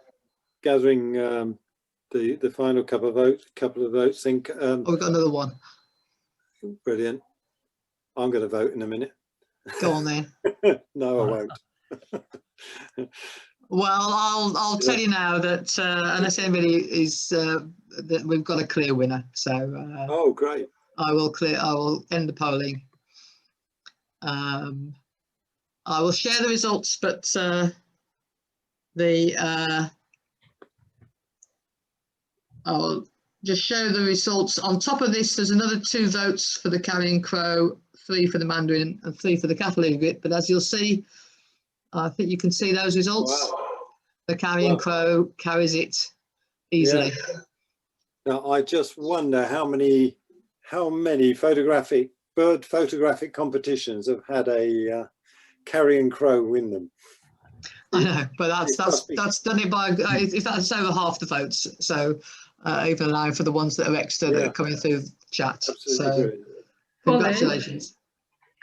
gathering the final couple of votes. Think. Oh, we've got another one. Brilliant. I'm going to vote in a minute. Go on then. No, I won't. Well, I'll tell you now that unless anybody is that we've got a clear winner. So Oh, great. I will end the polling. I will share the results, but I'll just show the results. On top of this, there's another 2 votes for the carrion crow, 3 for the mandarin, and 3 for the cattle egret. But as you'll see, I think you can see those results. Wow. The carrion crow carries it easily. Yeah. Now, I just wonder how many bird photographic competitions have had a carrion crow win them. I know, but that's done it by that's over half the votes. So even allowing for the ones that are extra that are coming through chat. Absolutely. So congratulations.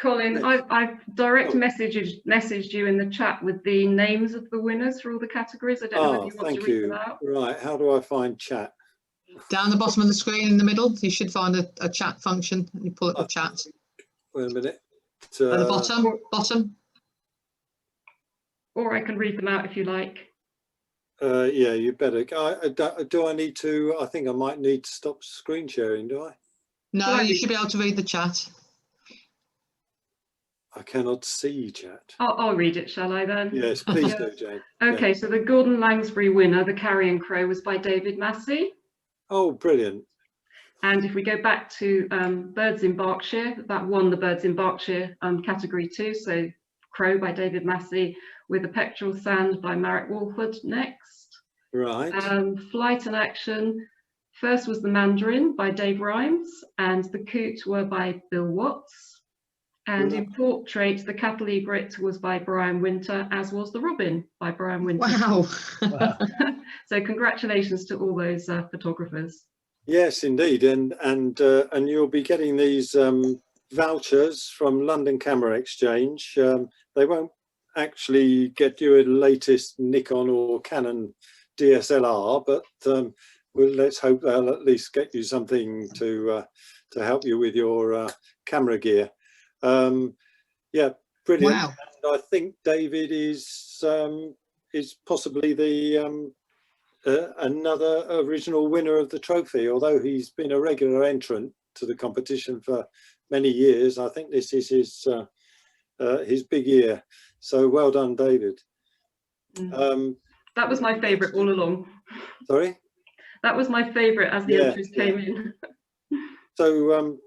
Colin, I've direct messaged you in the chat with the names of the winners for all the categories. I don't know if you want to read them out. Right, how do I find chat? Down the bottom of the screen in the middle, you should find a chat function. And you pull up the chat. Wait a minute. At the bottom. Or I can read them out if you like. Yeah, you better. Do I need to? I think I might need to stop screen sharing, do I? No, you should be able to read the chat. I cannot see chat. I'll read it, shall I then? Yes, please do, Jane. Okay, so the Gordon Langsbury winner, the carrion crow, was by David Massey. Oh, brilliant. And if we go back to birds in Berkshire, that won the birds in Berkshire category 2. So crow by David Massey, with the pectoral sand by Marek Wolford next. Right. Flight and action. First was the mandarin by Dave Rhymes, and the coot were by Bill Watts. And in portrait, the cattle egret was by Brian Winter, as was the robin by Brian Winter. Wow. So congratulations to all those photographers. Yes, indeed, and you'll be getting these vouchers from London Camera Exchange. They won't actually get you a latest Nikon or Canon DSLR, but let's hope they'll at least get you something to help you with your camera gear. Yeah, brilliant. Wow. And I think David is possibly the another original winner of the trophy, although he's been a regular entrant to the competition for many years. I think this is his big year. So well done, David. That was my favourite all along. Sorry? That was my favourite as the entries came in. So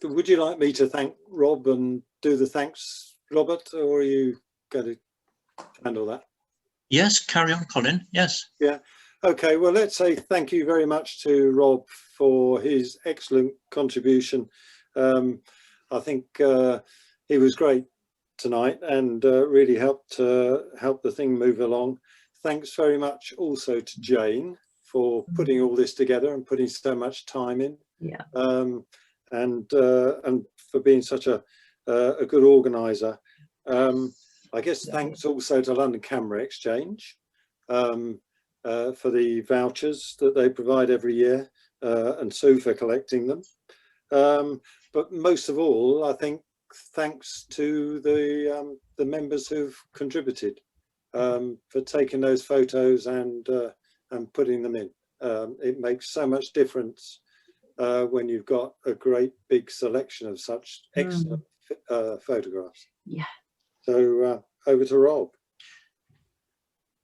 would you like me to thank Rob and do the thanks, Robert, or are you going to handle that? Yes, carry on, Colin. Yes. Yeah. Okay. Well, let's say thank you very much to Rob for his excellent contribution. I think he was great tonight and really helped the thing move along. Thanks very much also to Jane for putting all this together and putting so much time in. Yeah. And for being such a good organizer. I guess thanks also to London Camera Exchange for the vouchers that they provide every year, and Sue for collecting them. But most of all, I think thanks to the members who've contributed for taking those photos and putting them in. It makes so much difference when you've got a great big selection of such excellent photographs. Yeah. So over to Rob.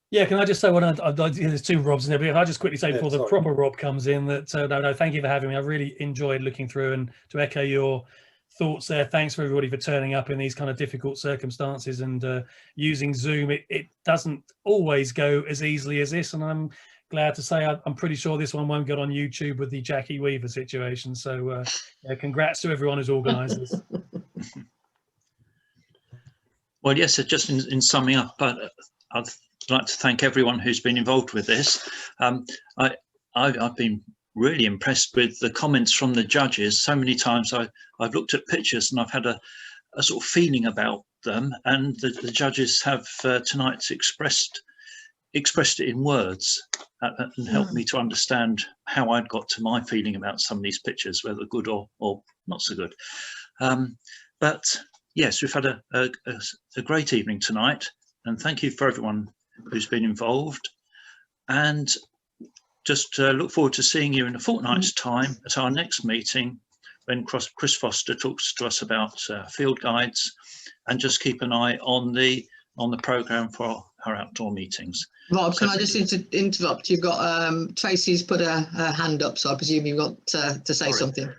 Yeah, can I just say, there's 2 Robs in there, but if I just quickly say before the proper Rob comes in that, no, thank you for having me. I really enjoyed looking through, and to echo your thoughts there. Thanks for everybody for turning up in these kind of difficult circumstances and using Zoom. It doesn't always go as easily as this, and I'm glad to say I'm pretty sure this one won't get on YouTube with the Jackie Weaver situation. So yeah, congrats to everyone who's organised this. Well, yes, just in summing up, I'd like to thank everyone who's been involved with this. I've been really impressed with the comments from the judges. So many times I've looked at pictures and I've had a sort of feeling about them, and the judges have tonight expressed it in words and helped me to understand how I'd got to my feeling about some of these pictures, whether good or not so good. But yes, we've had a great evening tonight, and thank you for everyone who's been involved, and just look forward to seeing you in a fortnight's time at our next meeting, when Chris Foster talks to us about field guides, and just keep an eye on the programme for our outdoor meetings. Rob, can I just interrupt? You've got Tracy's put her hand up, so I presume you've got to say something.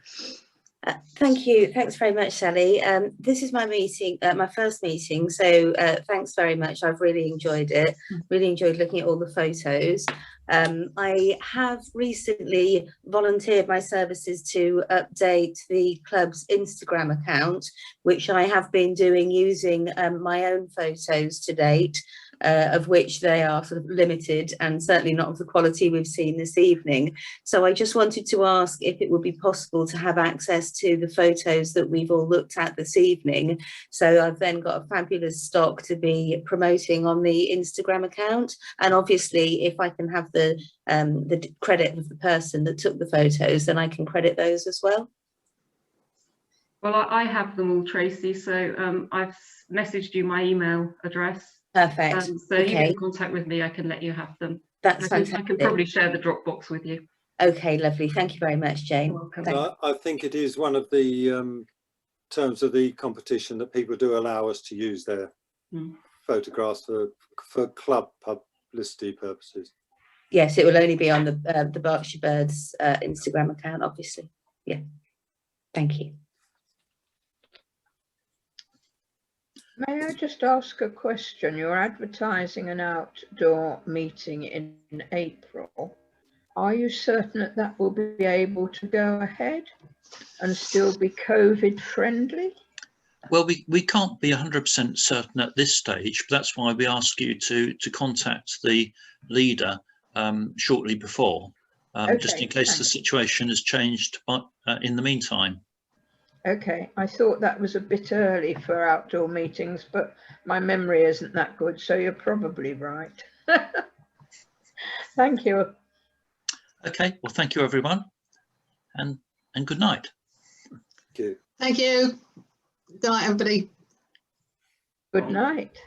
Thank you. Thanks very much, Sally. This is my meeting, my first meeting, so thanks very much. I've really enjoyed it. Really enjoyed looking at all the photos. I have recently volunteered my services to update the club's Instagram account, which I have been doing using my own photos to date, of which they are sort of limited and certainly not of the quality we've seen this evening. So I just wanted to ask if it would be possible to have access to the photos that we've all looked at this evening. So I've then got a fabulous stock to be promoting on the Instagram account. And obviously, if I can have the credit of the person that took the photos, then I can credit those as well. Well, I have them all, Tracy, so I've messaged you my email address. Perfect. So you get in contact with me, I can let you have them. That's fantastic. I can probably share the Dropbox with you. Okay, lovely. Thank you very much, Jane. I think it is one of the terms of the competition that people do allow us to use their photographs for club publicity purposes. Yes, it will only be on the Berkshire Birds Instagram account, obviously. Yeah. Thank you. May I just ask a question? You're advertising an outdoor meeting in April. Are you certain that that will be able to go ahead and still be COVID friendly? Well, we can't be 100% certain at this stage, but that's why we ask you to contact the leader shortly before, just in case the situation has changed in the meantime. Okay, I thought that was a bit early for outdoor meetings, but my memory isn't that good, so you're probably right. Thank you. Okay, well, thank you, everyone, and good night. Thank you. Thank you. Good night, everybody. Good night.